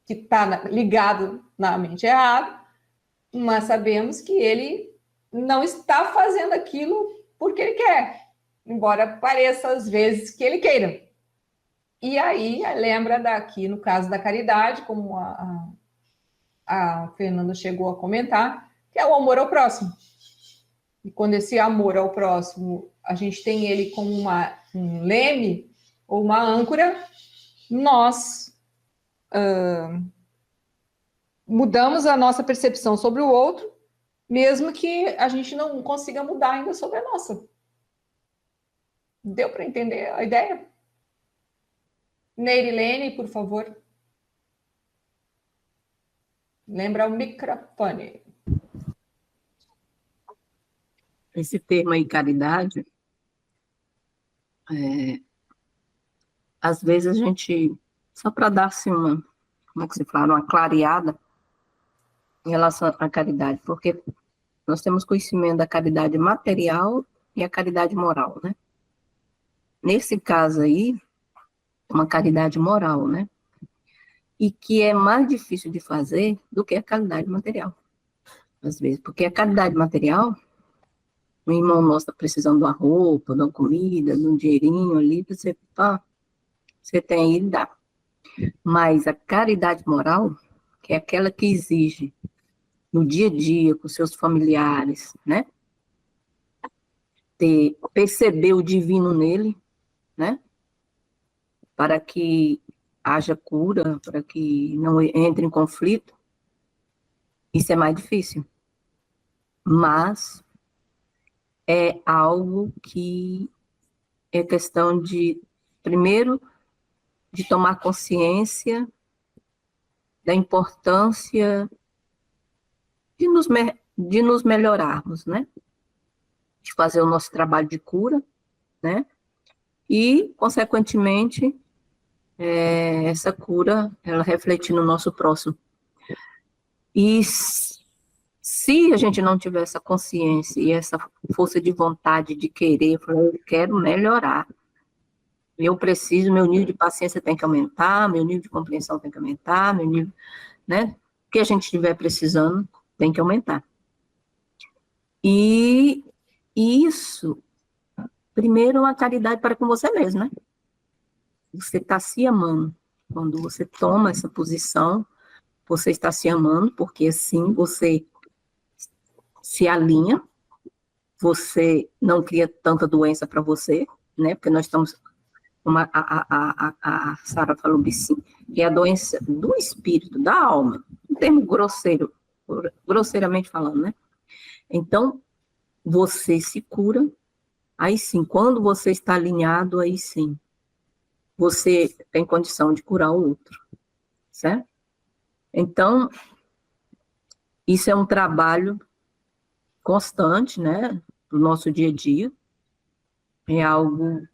que está ligado na mente errada, mas sabemos que ele não está fazendo aquilo porque ele quer, embora pareça às vezes que ele queira. E aí, lembra daqui, no caso da caridade, como a Fernanda chegou a comentar, que é o amor ao próximo. E quando esse amor ao próximo, a gente tem ele como um leme ou uma âncora, nós mudamos a nossa percepção sobre o outro, mesmo que a gente não consiga mudar ainda sobre a nossa. Deu para entender a ideia? Neirilene, por favor. Lembra o microfone. Esse termo aí, caridade, às vezes a gente, só para dar-se uma, como é que se fala, uma clareada em relação à caridade, porque nós temos conhecimento da caridade material e a caridade moral, né? Nesse caso aí, uma caridade moral, né? E que é mais difícil de fazer do que a caridade material, às vezes, porque a caridade material, o irmão nosso está precisando de uma roupa, de uma comida, de um dinheirinho ali, você tem aí e dá. Mas a caridade moral, que é aquela que exige no dia a dia, com seus familiares, né? Perceber o divino nele, né? Para que haja cura, para que não entre em conflito, isso é mais difícil. Mas é algo que é questão de, primeiro, de tomar consciência da importância de nos melhorarmos, né? De fazer o nosso trabalho de cura, né? E, consequentemente, essa cura, ela refletir no nosso próximo. E se a gente não tiver essa consciência e essa força de vontade de querer, eu quero melhorar, eu preciso, meu nível de paciência tem que aumentar, meu nível de compreensão tem que aumentar, meu nível, né? O que a gente estiver precisando tem que aumentar. E isso, primeiro, é uma caridade para com você mesmo, né? Você está se amando. Quando você toma essa posição, você está se amando, porque assim você se alinha, você não cria tanta doença para você, né? Porque nós estamos, como a Sara falou assim, que é a doença do espírito, da alma, um termo grosseiro, grosseiramente falando, né? Então, você se cura, aí sim, quando você está alinhado, aí sim, você tem condição de curar o outro, certo? Então, isso é um trabalho constante, né, do nosso dia a dia, é algo,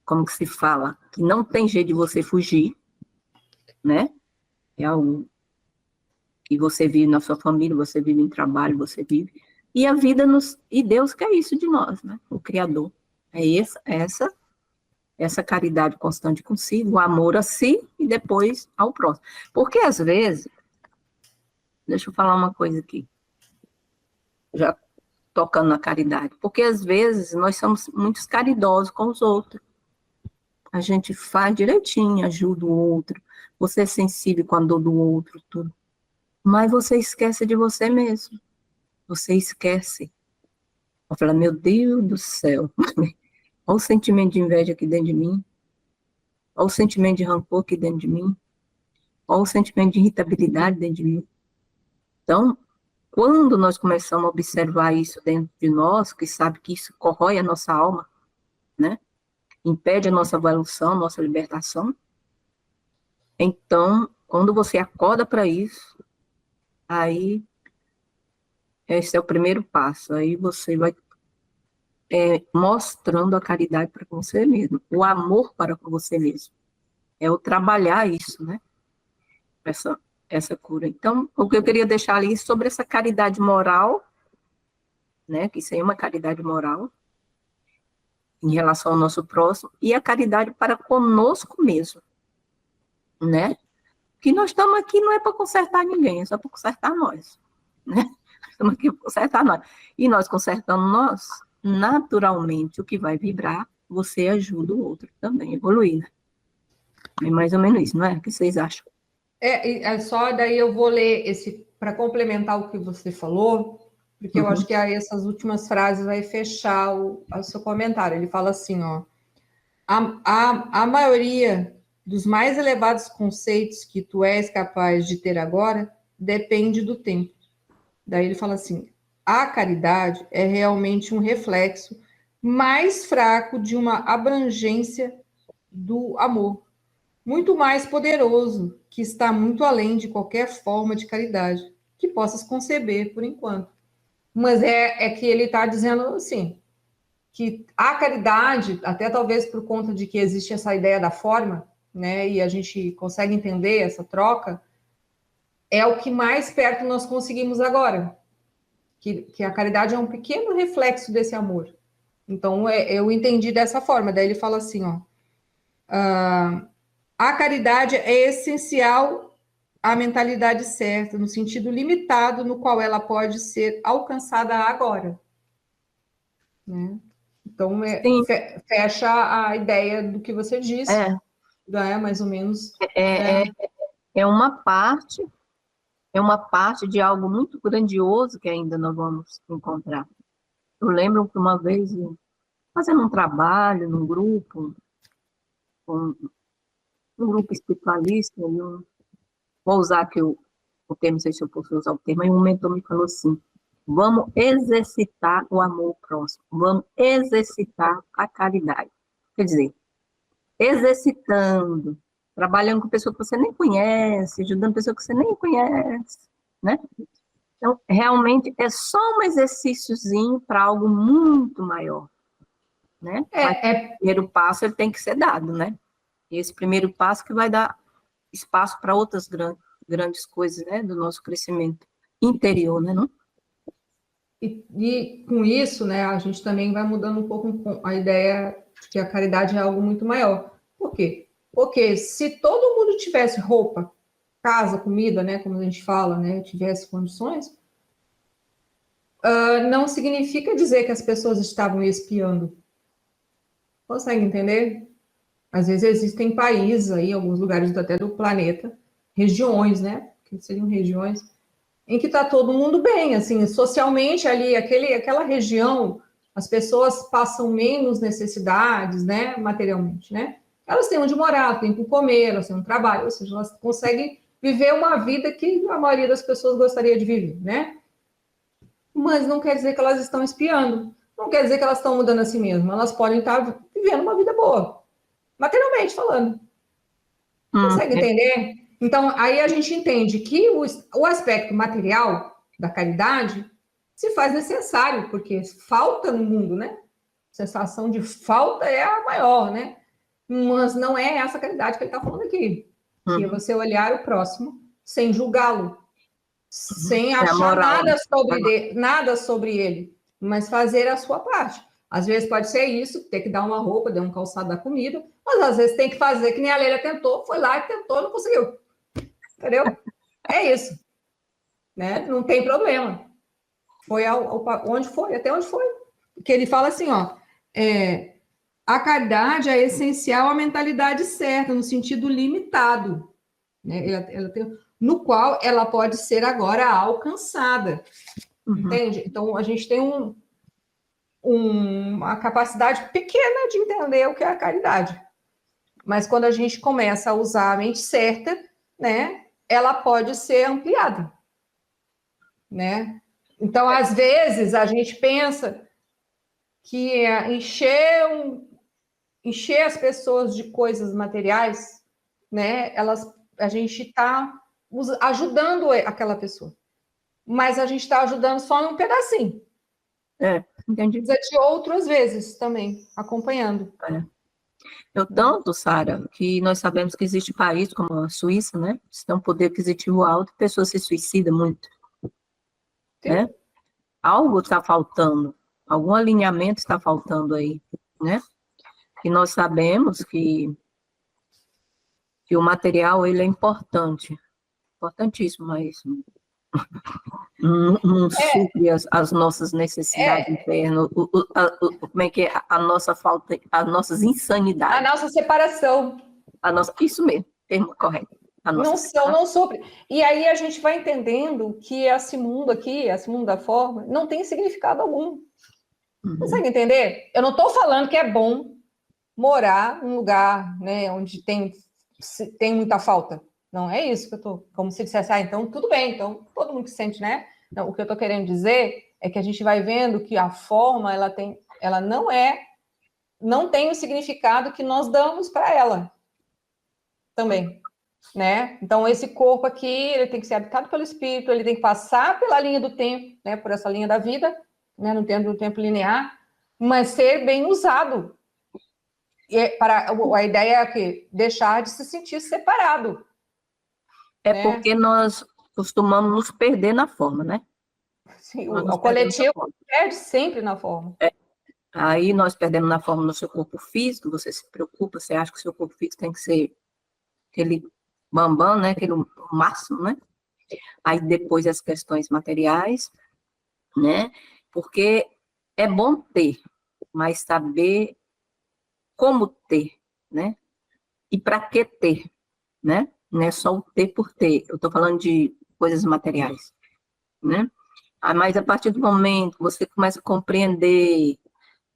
como que se fala, que não tem jeito de você fugir, né, é algo que você vive na sua família, você vive em trabalho, você vive, e a vida e Deus quer isso de nós, né, o Criador, é essa caridade constante consigo, o amor a si e depois ao próximo, porque às vezes, deixa eu falar uma coisa aqui, já tocando na caridade, porque às vezes nós somos muito caridosos com os outros, a gente faz direitinho, ajuda o outro, você é sensível com a dor do outro, tudo, mas você esquece de você mesmo, você esquece, eu falo, meu Deus do céu, olha o sentimento de inveja aqui dentro de mim, olha o sentimento de rancor aqui dentro de mim, olha o sentimento de irritabilidade dentro de mim, então, quando nós começamos a observar isso dentro de nós, que sabe que isso corrói a nossa alma, né? Impede a nossa evolução, nossa libertação. Então, quando você acorda para isso, aí Esse é o primeiro passo. Aí você vai mostrando a caridade para você mesmo, o amor para com você mesmo. É o trabalhar isso, né? Essa cura. Então, o que eu queria deixar ali sobre essa caridade moral, né? Que isso aí é uma caridade moral em relação ao nosso próximo, e a caridade para conosco mesmo, né? Que nós estamos aqui não é para consertar ninguém, é só para consertar nós, né? Estamos aqui para consertar nós. E nós consertando nós, naturalmente, o que vai vibrar, você ajuda o outro também a evoluir, né? É mais ou menos isso, não é? O que vocês acham? Só daí eu vou ler esse para complementar o que você falou, porque eu acho que aí essas últimas frases vai fechar o seu comentário. Ele fala assim, ó, a maioria dos mais elevados conceitos que tu és capaz de ter agora depende do tempo. Daí ele fala assim, a caridade é realmente um reflexo mais fraco de uma abrangência do amor, muito mais poderoso, que está muito além de qualquer forma de caridade que possas conceber por enquanto. Mas é que ele está dizendo assim, que a caridade, até talvez por conta de que existe essa ideia da forma, né, e a gente consegue entender essa troca, é o que mais perto nós conseguimos agora, que a caridade é um pequeno reflexo desse amor. Então, eu entendi dessa forma. Daí ele fala assim, ó, a caridade é essencial à mentalidade certa, no sentido limitado no qual ela pode ser alcançada agora, né? Então, Sim, fecha a ideia do que você disse, é, né? Mais ou menos. é, É, é, é uma parte de algo muito grandioso que ainda nós vamos encontrar. Eu lembro que uma vez, fazendo um trabalho num grupo, com um grupo espiritualista, vou usar aqui o termo, não sei se eu posso usar o termo, aí um mentor me falou assim, vamos exercitar o amor próximo, vamos exercitar a caridade. Quer dizer, exercitando, trabalhando com pessoa que você nem conhece, ajudando pessoa que você nem conhece, né? Então, realmente, é só um exercíciozinho para algo muito maior, né? Mas o primeiro passo ele tem que ser dado, né? E esse primeiro passo que vai dar espaço para outras grandes coisas, né? Do nosso crescimento interior, né? Não? e com isso, né, a gente também vai mudando um pouco a ideia de que a caridade é algo muito maior. Por quê? Porque se todo mundo tivesse roupa, casa, comida, né, como a gente fala, né, tivesse condições, não significa dizer que as pessoas estavam espiando. Consegue entender? Às vezes existem países aí, alguns lugares até do planeta, regiões, né, que seriam regiões em que está todo mundo bem, assim, socialmente ali, aquela região, as pessoas passam menos necessidades, né, materialmente, né? Elas têm onde morar, têm que comer, elas têm um trabalho, ou seja, elas conseguem viver uma vida que a maioria das pessoas gostaria de viver, né? Mas não quer dizer que elas estão espiando, não quer dizer que elas estão mudando a si mesmas, elas podem estar vivendo uma vida boa, materialmente falando. Consegue entender? Então, aí a gente entende que o aspecto material da caridade se faz necessário, porque falta no mundo, né? A sensação de falta é a maior, né? Mas não é essa caridade que ele está falando aqui. Que é você olhar o próximo sem julgá-lo, sem achar nada sobre ele, mas fazer a sua parte. Às vezes pode ser isso, ter que dar uma roupa, dar um calçado da comida, mas às vezes tem que fazer que nem a Leila tentou, foi lá e tentou, não conseguiu. Entendeu? É isso. Né? Não tem problema. Foi onde foi, até onde foi. Porque ele fala assim, ó, a caridade é essencial à mentalidade certa, no sentido limitado, né? Ela tem, no qual ela pode ser agora alcançada. Entende? Então, a gente tem uma capacidade pequena de entender o que é a caridade. Mas quando a gente começa a usar a mente certa, né, ela pode ser ampliada, né? Então, às vezes, a gente pensa que encher as pessoas de coisas materiais, né, a gente está ajudando aquela pessoa. mas a gente está ajudando só num pedacinho. Entendi. Precisa de outras vezes também, acompanhando. Eu tanto, Sara, que nós sabemos que existe país como a Suíça, né? Que tem um poder aquisitivo alto, pessoas se suicidam muito, né? Algo está faltando, algum alinhamento está faltando aí, né? E nós sabemos que o material, ele é importante, importantíssimo, mas não supre as nossas necessidades internas, como é que é a nossa falta, as nossas A insanidades, nossa separação. isso mesmo, termo correto. Não supre. E aí a gente vai entendendo que esse mundo aqui, esse mundo da forma, não tem significado algum. Consegue entender? Eu não estou falando que é bom morar num lugar, né, onde tem muita falta. Não é isso que eu estou... Como se dissesse, então tudo bem, então todo mundo que sente, né? Não, o que eu estou querendo dizer é que a gente vai vendo que a forma, ela não tem o significado que nós damos para ela também. Né? Então, esse corpo aqui, ele tem que ser habitado pelo espírito, ele tem que passar pela linha do tempo, né? Por essa linha da vida, né? No tempo linear, mas ser bem usado. A ideia é que deixar de se sentir separado. É porque nós costumamos nos perder na forma, né? Sim, o coletivo perde sempre na forma. Aí nós perdemos na forma no seu corpo físico, você se preocupa, você acha que o seu corpo físico tem que ser aquele bambam, né? Aquele máximo, né? Aí depois as questões materiais, né? Porque é bom ter, mas saber como ter, né? E para que ter, né? Não é só o ter por ter. Eu estou falando de coisas materiais, né? Mas a partir do momento que você começa a compreender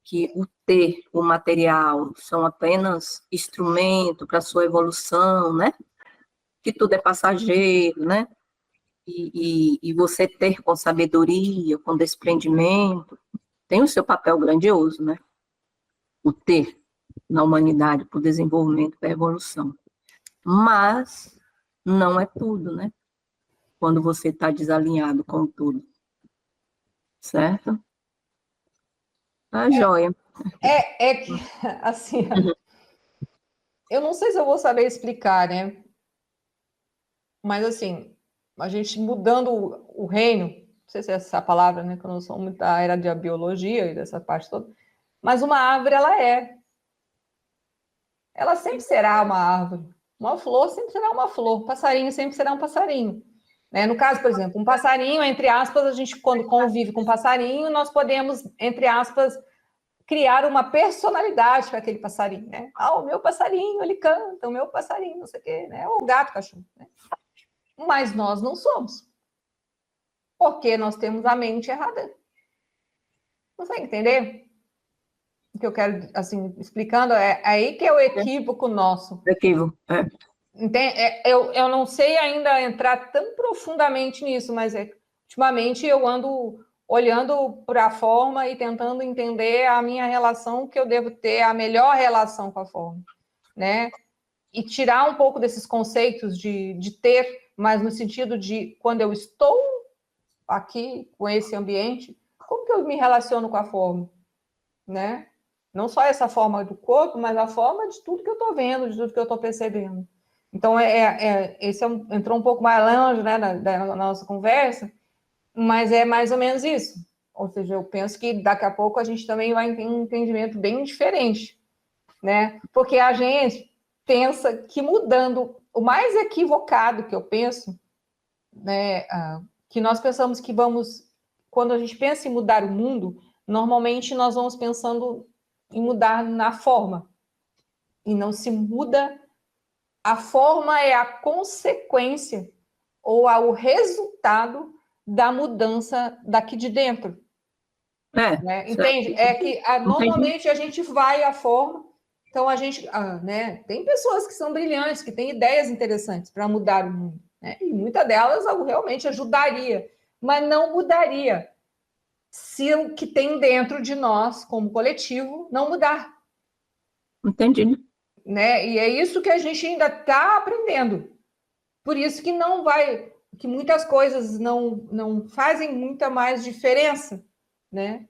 que o ter, o material, são apenas instrumento para a sua evolução, né? Que tudo é passageiro, né? E você ter com sabedoria, com desprendimento, tem o seu papel grandioso, né? O ter na humanidade, para o desenvolvimento, para a evolução. Mas não é tudo, né? Quando você está desalinhado com tudo. Certo? Tá joia. É que, assim, eu não sei se eu vou saber explicar, né? Mas, assim, a gente mudando o reino, não sei se é essa palavra, né? Que eu não sou muito da era da biologia e dessa parte toda, mas uma árvore, ela sempre será uma árvore. Uma flor sempre será uma flor. Um passarinho sempre será um passarinho. Né? No caso, por exemplo, um passarinho, entre aspas, a gente, quando convive com um passarinho, nós podemos, entre aspas, criar uma personalidade para aquele passarinho. Né? O meu passarinho, ele canta, o meu passarinho, não sei o quê. Né? O gato, o cachorro. Né? Mas nós não somos. Porque nós temos a mente errada. Consegue entender? O que eu quero, assim, explicando, é aí que é o equívoco nosso. Equívoco, Eu não sei ainda entrar tão profundamente nisso, mas ultimamente eu ando olhando para a forma e tentando entender a minha relação, que eu devo ter a melhor relação com a forma, né? E tirar um pouco desses conceitos de ter, mas no sentido de quando eu estou aqui com esse ambiente, como que eu me relaciono com a forma, né? Não só essa forma do corpo, mas a forma de tudo que eu estou vendo, de tudo que eu estou percebendo. Então, entrou um pouco mais longe, né, da nossa conversa, mas é mais ou menos isso. Ou seja, eu penso que daqui a pouco a gente também vai ter um entendimento bem diferente, né? Porque a gente pensa que mudando, o mais equivocado que eu penso, né, que nós pensamos que quando a gente pensa em mudar o mundo, normalmente nós vamos pensando em mudar na forma, e não se muda. A forma é a consequência ou o resultado da mudança daqui de dentro. Né? Entende? É que normalmente a gente vai à forma, então a gente, né? Tem pessoas que são brilhantes, que têm ideias interessantes para mudar o mundo, né? E muitas delas realmente ajudaria, mas não mudaria se o que tem dentro de nós, como coletivo, não mudar. Entendi. Né? E é isso que a gente ainda está aprendendo. Por isso que não vai... que muitas coisas não fazem muita mais diferença, né?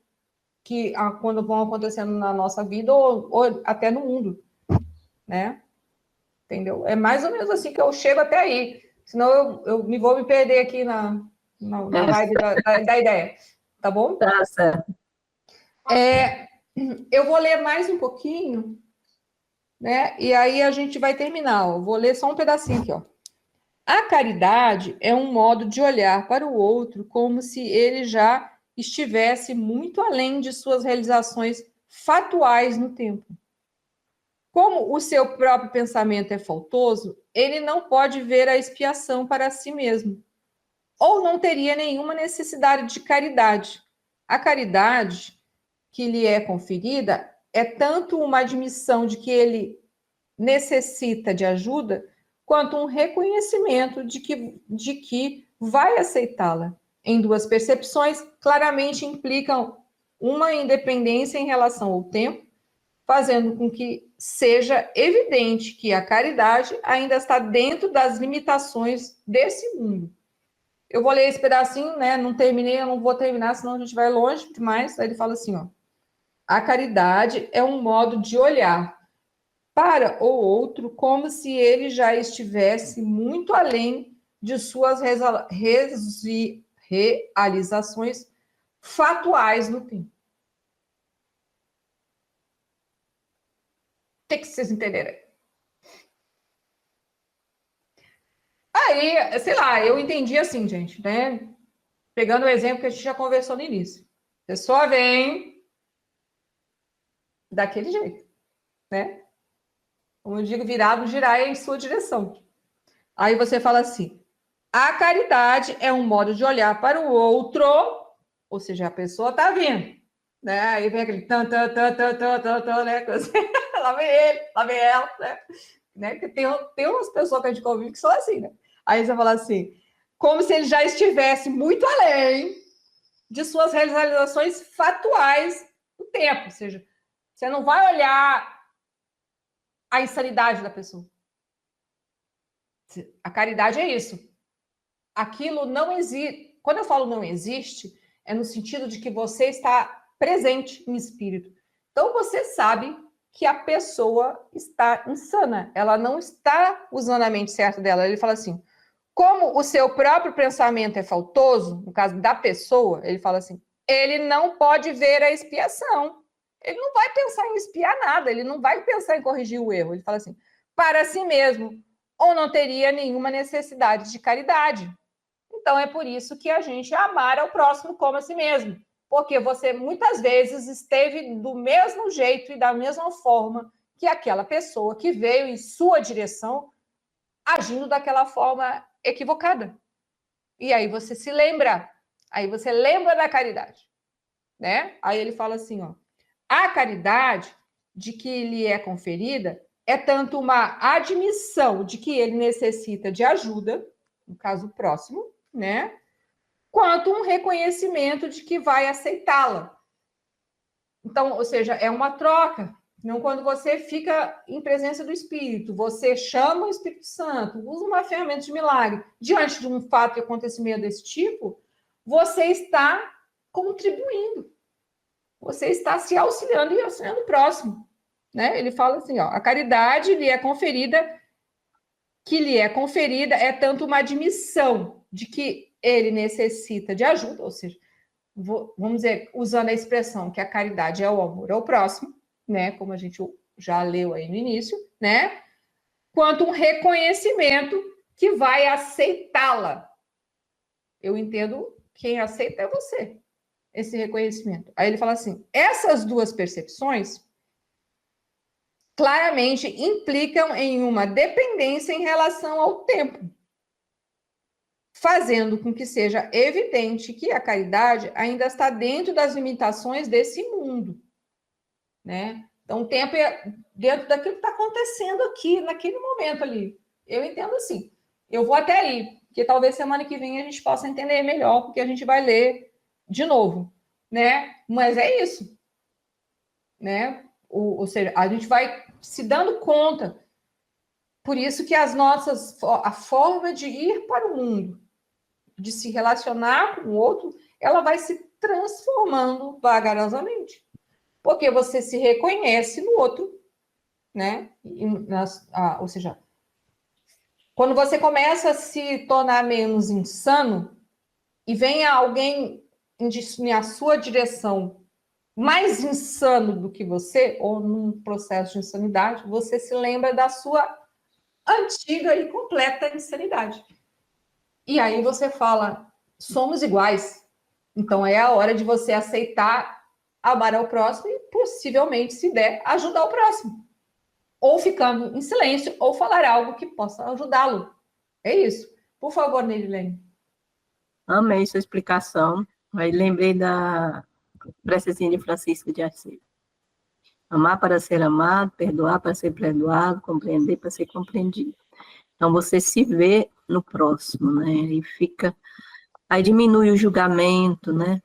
Que quando vão acontecendo na nossa vida ou até no mundo, né? Entendeu? É mais ou menos assim que eu chego até aí. Senão eu vou me perder aqui na vibe da ideia. Tá bom? Tá certo. Eu vou ler mais um pouquinho, né? E aí a gente vai terminar. Ó. Vou ler só um pedacinho aqui, ó. A caridade é um modo de olhar para o outro como se ele já estivesse muito além de suas realizações fatuais no tempo. Como o seu próprio pensamento é faltoso, ele não pode ver a expiação para si mesmo, ou não teria nenhuma necessidade de caridade. A caridade que lhe é conferida é tanto uma admissão de que ele necessita de ajuda, quanto um reconhecimento de que vai aceitá-la. Em duas percepções, claramente implicam uma independência em relação ao tempo, fazendo com que seja evidente que a caridade ainda está dentro das limitações desse mundo. Eu vou ler esse pedacinho, né? Não terminei, eu não vou terminar, senão a gente vai longe demais. Aí ele fala assim, ó. A caridade é um modo de olhar para o outro como se ele já estivesse muito além de suas realizações fatuais no tempo. Tem que vocês entenderem. Aí, sei lá, eu entendi assim, gente, né? Pegando o exemplo que a gente já conversou no início. A pessoa vem daquele jeito, né? Como eu digo, virado, girar em sua direção. Aí você fala assim, a caridade é um modo de olhar para o outro, ou seja, a pessoa está vindo, né? Aí vem aquele tan, né? Lá vem ele, lá vem ela, né? Porque tem umas pessoas que a gente convive que são assim, né? Aí você fala assim, como se ele já estivesse muito além de suas realizações fatuais no tempo, ou seja, você não vai olhar a insanidade da pessoa. A caridade é isso. Aquilo não existe. Quando eu falo não existe, é no sentido de que você está presente em espírito. Então você sabe que a pessoa está insana, ela não está usando a mente certa dela. Ele fala assim: como o seu próprio pensamento é faltoso, no caso da pessoa, ele fala assim: ele não pode ver a expiação. Ele não vai pensar em expiar nada, ele não vai pensar em corrigir o erro. Ele fala assim: para si mesmo, ou não teria nenhuma necessidade de caridade. Então, é por isso que a gente amar ao próximo como a si mesmo. Porque você, muitas vezes, esteve do mesmo jeito e da mesma forma que aquela pessoa que veio em sua direção, agindo daquela forma equivocada. E aí você se lembra. Aí você lembra da caridade. Né? Aí ele fala assim, ó. A caridade de que lhe é conferida é tanto uma admissão de que ele necessita de ajuda, no caso próximo, né? Quanto um reconhecimento de que vai aceitá-la. Então, ou seja, é uma troca. Não quando você fica em presença do Espírito, você chama o Espírito Santo, usa uma ferramenta de milagre. Diante de um fato e acontecimento desse tipo, você está contribuindo. Você está se auxiliando e auxiliando o próximo. Né? Ele fala assim, ó, a caridade lhe é conferida, que lhe é conferida é tanto uma admissão de que ele necessita de ajuda, ou seja, vamos dizer, usando a expressão que a caridade é o amor ao próximo, né? Como a gente já leu aí no início, né? Quanto um reconhecimento que vai aceitá-la. Eu entendo quem aceita é você, esse reconhecimento. Aí ele fala assim, essas duas percepções claramente implicam em uma dependência em relação ao tempo, fazendo com que seja evidente que a caridade ainda está dentro das limitações desse mundo, né? Então, o tempo é dentro daquilo que está acontecendo aqui, naquele momento ali. Eu entendo assim. Eu vou até aí, porque talvez semana que vem a gente possa entender melhor, porque a gente vai ler de novo, né? Mas é isso, né? Ou seja, a gente vai se dando conta. Por isso que a forma de ir para o mundo, de se relacionar com o outro, ela vai se transformando vagarosamente. Porque você se reconhece no outro, né? Ou seja, quando você começa a se tornar menos insano e vem alguém na sua direção mais insano do que você, ou num processo de insanidade, você se lembra da sua antiga e completa insanidade. E aí você fala, somos iguais. Então é a hora de você aceitar amar ao próximo e, possivelmente, se der, ajudar o próximo. Ou ficando em silêncio, ou falar algo que possa ajudá-lo. É isso. Por favor, Neilene. Amei sua explicação. Aí lembrei da precezinha de Francisco de Assis. Amar para ser amado, perdoar para ser perdoado, compreender para ser compreendido. Então, você se vê no próximo, né? E fica... Aí diminui o julgamento, né?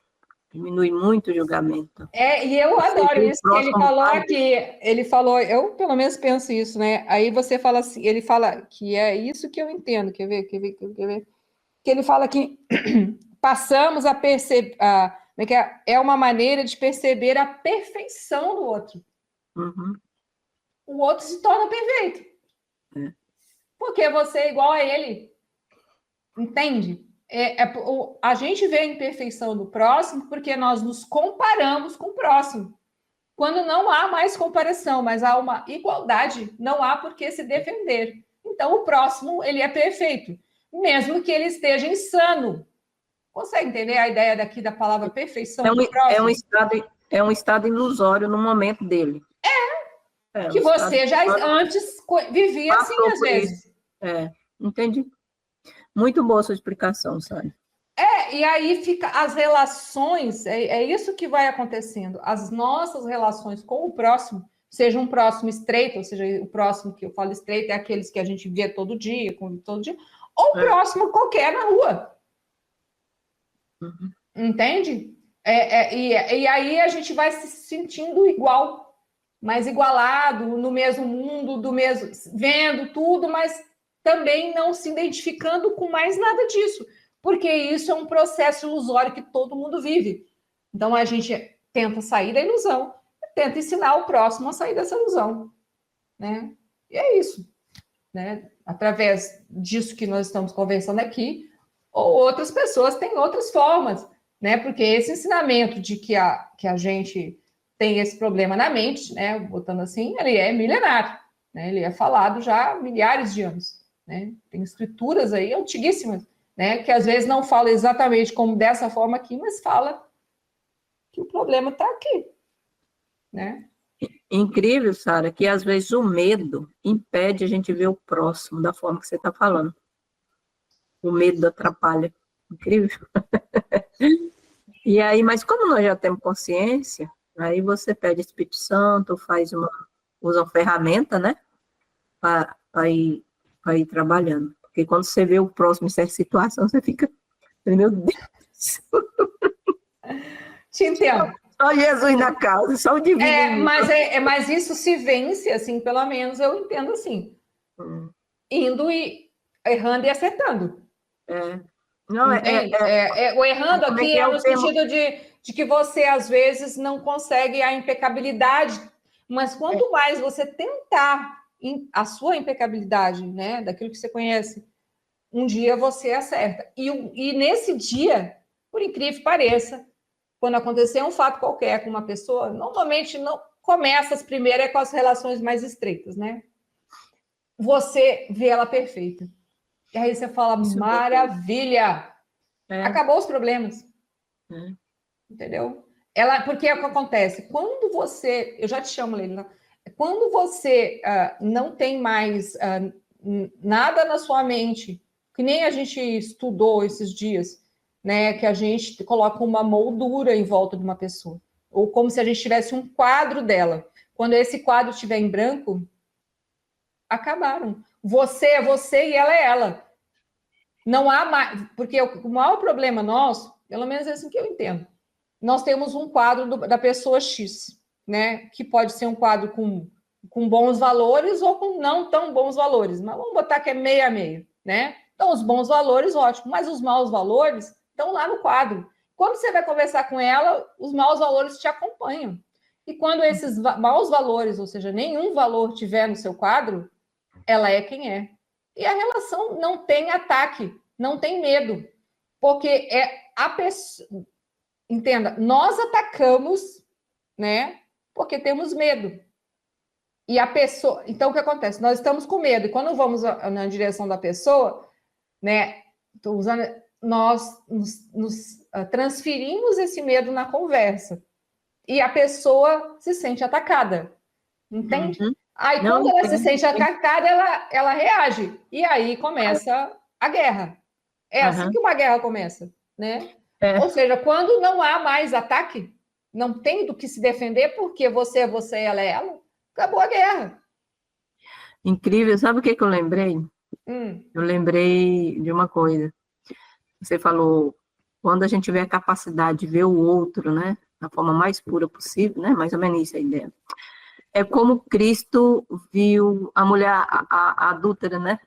Diminui muito o julgamento. E eu adoro isso que ele falou aqui. Ele falou, eu pelo menos penso isso, né? Aí você fala assim, ele fala que é isso que eu entendo. Quer ver? Que ele fala que passamos a perceber... é uma maneira de perceber a perfeição do outro. Uhum. O outro se torna perfeito. Porque você é igual a ele. Entende? A gente vê a imperfeição do próximo porque nós nos comparamos com o próximo. Quando não há mais comparação, mas há uma igualdade, não há por que se defender. Então, o próximo, ele é perfeito, mesmo que ele esteja insano. Consegue entender a ideia daqui da palavra perfeição do próximo? É um estado ilusório no momento dele. Que você já antes vivia assim, às vezes. Entendi. Muito boa sua explicação, Sara. E aí fica as relações, é isso que vai acontecendo. As nossas relações com o próximo, seja um próximo estreito, ou seja, o próximo que eu falo estreito é aqueles que a gente vê todo dia, ou o próximo qualquer na rua. Uhum. Entende? E aí a gente vai se sentindo igual, mais igualado, no mesmo mundo, vendo tudo, mas também não se identificando com mais nada disso, porque isso é um processo ilusório que todo mundo vive. Então, a gente tenta sair da ilusão, tenta ensinar o próximo a sair dessa ilusão, né? E é isso, né? Através disso que nós estamos conversando aqui, ou outras pessoas têm outras formas, né? Porque esse ensinamento de que a gente tem esse problema na mente, né? Botando assim, ele é milenário, né? Ele é falado já há milhares de anos. Né? Tem escrituras aí antiguíssimas, né? Que às vezes não fala exatamente como dessa forma aqui, mas fala que o problema está aqui, né? Incrível, Sara, que às vezes o medo impede a gente ver o próximo da forma que você está falando. O medo atrapalha. Incrível. E aí, mas como nós já temos consciência, aí você pede Espírito Santo, usa uma ferramenta, né? Para ir trabalhando. Porque quando você vê o próximo em certa situação, você fica, meu Deus. Te entendo. Só Jesus na causa, só o divino. Mas isso se vence, assim, pelo menos eu entendo assim. Indo e errando e acertando. Não, o errando aqui é no sentido de que você, às vezes, não consegue a impecabilidade, mas quanto mais você tentar a sua impecabilidade, né, daquilo que você conhece, um dia você acerta. E nesse dia, por incrível que pareça, quando acontecer um fato qualquer com uma pessoa, normalmente não começa as primeiras com as relações mais estreitas, né? Você vê ela perfeita. E aí você fala, maravilha! Acabou os problemas. Entendeu? Porque é o que acontece? Quando você... Eu já te chamo, Leila. Quando você não tem mais nada na sua mente, que nem a gente estudou esses dias, né, que a gente coloca uma moldura em volta de uma pessoa, ou como se a gente tivesse um quadro dela. Quando esse quadro estiver em branco, acabaram. Você é você e ela é ela. Não há mais... Porque o maior problema nosso, pelo menos é assim que eu entendo, nós temos um quadro da pessoa X, né, que pode ser um quadro com bons valores ou com não tão bons valores, mas vamos botar que é meio a meio, né? Então, os bons valores, ótimo, mas os maus valores estão lá no quadro. Quando você vai conversar com ela, os maus valores te acompanham. E quando esses maus valores, ou seja, nenhum valor tiver no seu quadro, ela é quem é. E a relação não tem ataque, não tem medo, porque é a pessoa. Entenda, nós atacamos, né? Porque temos medo. E a pessoa. Então, o que acontece? Nós estamos com medo, e quando vamos na direção da pessoa, né? Estou usando. Nós nos transferimos esse medo na conversa. E a pessoa se sente atacada. Entende? Uhum. Aí, Não, quando ela se entendo. sente atacada, ela reage. E aí começa a guerra. É assim Aham. que uma guerra começa, né? É. Ou seja, quando não há mais ataque, não tem do que se defender, porque você é você, ela é ela, acabou a guerra. Incrível. Sabe o que que eu lembrei? Eu lembrei de uma coisa. Você falou, quando a gente tiver a capacidade de ver o outro, né? Da forma mais pura possível, né? Mais ou menos isso a ideia. É como Cristo viu a mulher, a adúltera, né?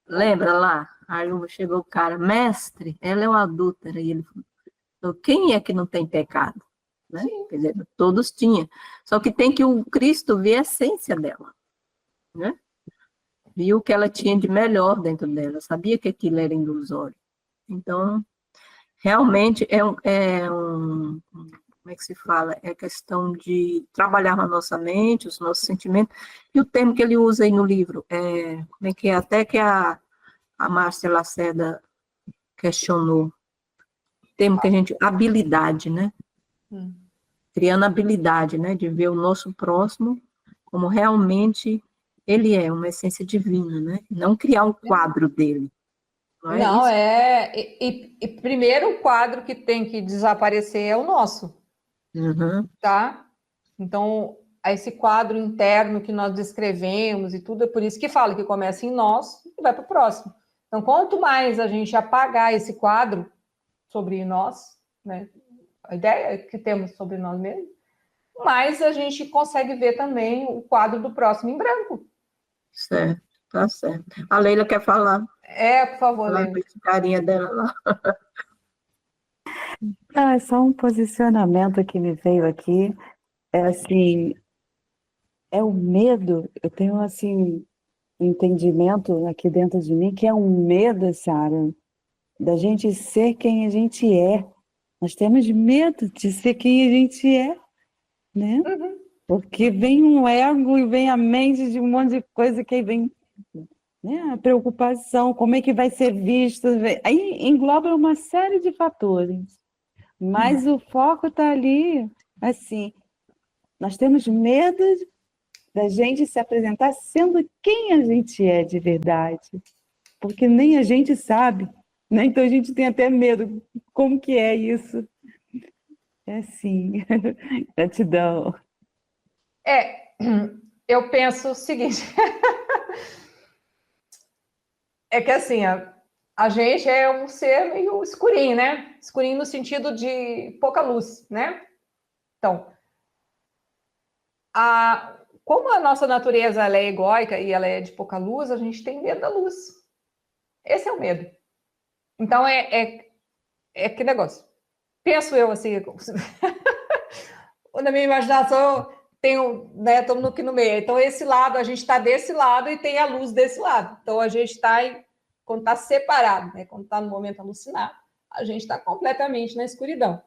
Lembra lá? Aí chegou o cara, mestre, ela é uma adúltera. E ele falou, quem é que não tem pecado? Né? Quer dizer, todos tinham. Só que tem que o Cristo ver a essência dela. Né? Viu o que ela tinha de melhor dentro dela. Sabia que aquilo era ilusório. Então, realmente como é que se fala? É questão de trabalhar na nossa mente, os nossos sentimentos. E o termo que ele usa aí no livro, como é que é? Até que a Márcia Lacerda questionou. Termo que a gente, habilidade, né? Criando habilidade, né? De ver o nosso próximo como realmente ele é, uma essência divina, né? Não criar um quadro dele. Não é Não, isso? e primeiro o quadro que tem que desaparecer é o nosso, Uhum. tá? Então, esse quadro interno que nós descrevemos e tudo, é por isso que fala que começa em nós e vai para o próximo. Então, quanto mais a gente apagar esse quadro sobre nós, né? A ideia que temos sobre nós mesmos, mais a gente consegue ver também o quadro do próximo em branco. Certo, tá certo. A Leila quer falar. Por favor, Falar Leila. com esse carinha dela lá. É só um posicionamento que me veio aqui. É assim, é o medo. Eu tenho assim um entendimento aqui dentro de mim que é um medo, Sara, da gente ser quem a gente é. Nós temos medo de ser quem a gente é, né? Porque vem um ego e vem a mente de um monte de coisa que aí vem, né, a preocupação, como é que vai ser visto. Aí engloba uma série de fatores. Mas o foco está ali, assim, nós temos medo da gente se apresentar sendo quem a gente é de verdade, porque nem a gente sabe, né? Então a gente tem até medo. Como que é isso? É assim, gratidão. Eu penso o seguinte, é que assim, a gente é um ser meio escurinho, né? Escurinho no sentido de pouca luz, né? Então, como a nossa natureza ela é egóica e ela é de pouca luz, a gente tem medo da luz. Esse é o medo. Então, que negócio. Penso eu assim, na minha imaginação, tenho, né, estamos aqui no meio. Então, esse lado, a gente está desse lado e tem a luz desse lado. Então, a gente está, quando está separado, né, quando está no momento alucinado, a gente está completamente na escuridão.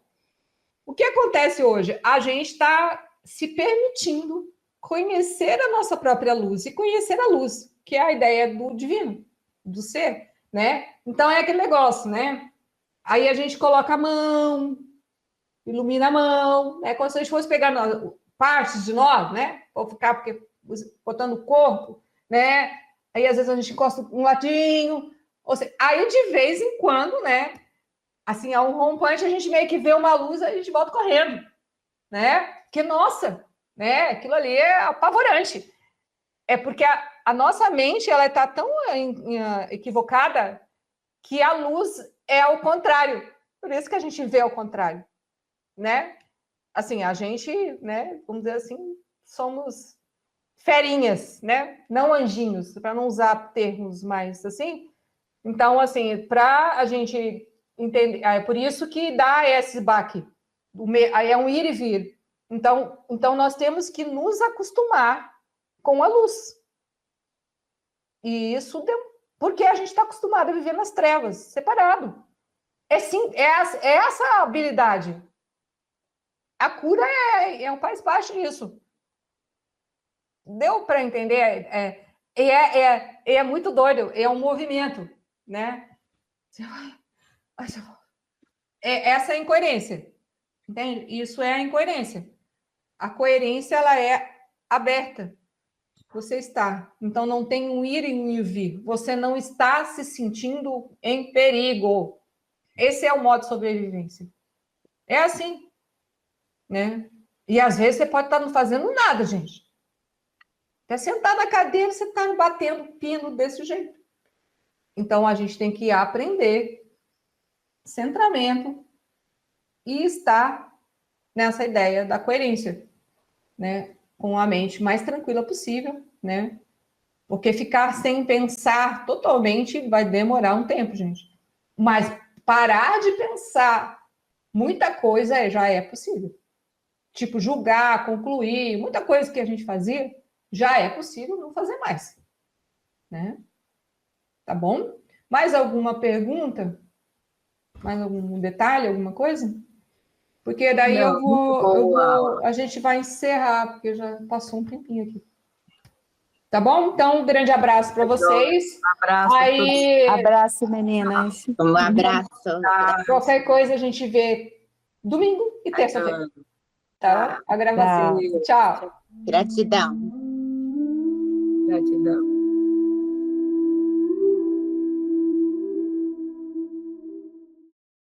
O que acontece hoje? A gente está se permitindo conhecer a nossa própria luz e conhecer a luz, que é a ideia do divino, do ser, né? Então, é aquele negócio, né? Aí a gente coloca a mão, ilumina a mão, né? Como se a gente fosse pegar partes de nós, né? Ou ficar botando o corpo, né? Aí às vezes a gente encosta um ladinho, ou seja, aí de vez em quando, né? Assim, há um rompante, a gente meio que vê uma luz, a gente volta correndo, né? Que nossa, né? Aquilo ali é apavorante. É porque a nossa mente ela está tão equivocada que a luz é o contrário. Por isso que a gente vê ao contrário, né? Assim, a gente, né, vamos dizer assim, somos ferinhas, né? Não anjinhos, para não usar termos mais assim. Então, assim, para a gente entender, é por isso que dá esse baque. Aí é um ir e vir. Então nós temos que nos acostumar com a luz. E isso porque a gente está acostumado a viver nas trevas, separado. É essa habilidade. A cura faz parte disso. Deu para entender? É muito doido, é um movimento, né? Essa é a incoerência, entende? Isso é a incoerência. A coerência, ela é aberta. Você está. Então, não tem um ir e um vir. Você não está se sentindo em perigo. Esse é o modo de sobrevivência. É assim, né? E, às vezes, você pode estar não fazendo nada, gente. Até sentado na cadeira, você está batendo pino desse jeito. Então, a gente tem que aprender centramento e estar nessa ideia da coerência, né? Com a mente mais tranquila possível, né? Porque ficar sem pensar totalmente vai demorar um tempo, gente. Mas parar de pensar muita coisa já é possível. Tipo, julgar, concluir, muita coisa que a gente fazia, já é possível não fazer mais, né? Tá bom? Mais alguma pergunta? Mais algum detalhe, alguma coisa? Porque daí a gente vai encerrar, porque já passou um tempinho aqui. Tá bom? Então, um grande abraço para vocês. Abraço. Aí, Abraço, meninas. Um abraço. qualquer coisa a gente vê domingo e terça-feira. Tá? A gravação. Tchau. Gratidão. Gratidão.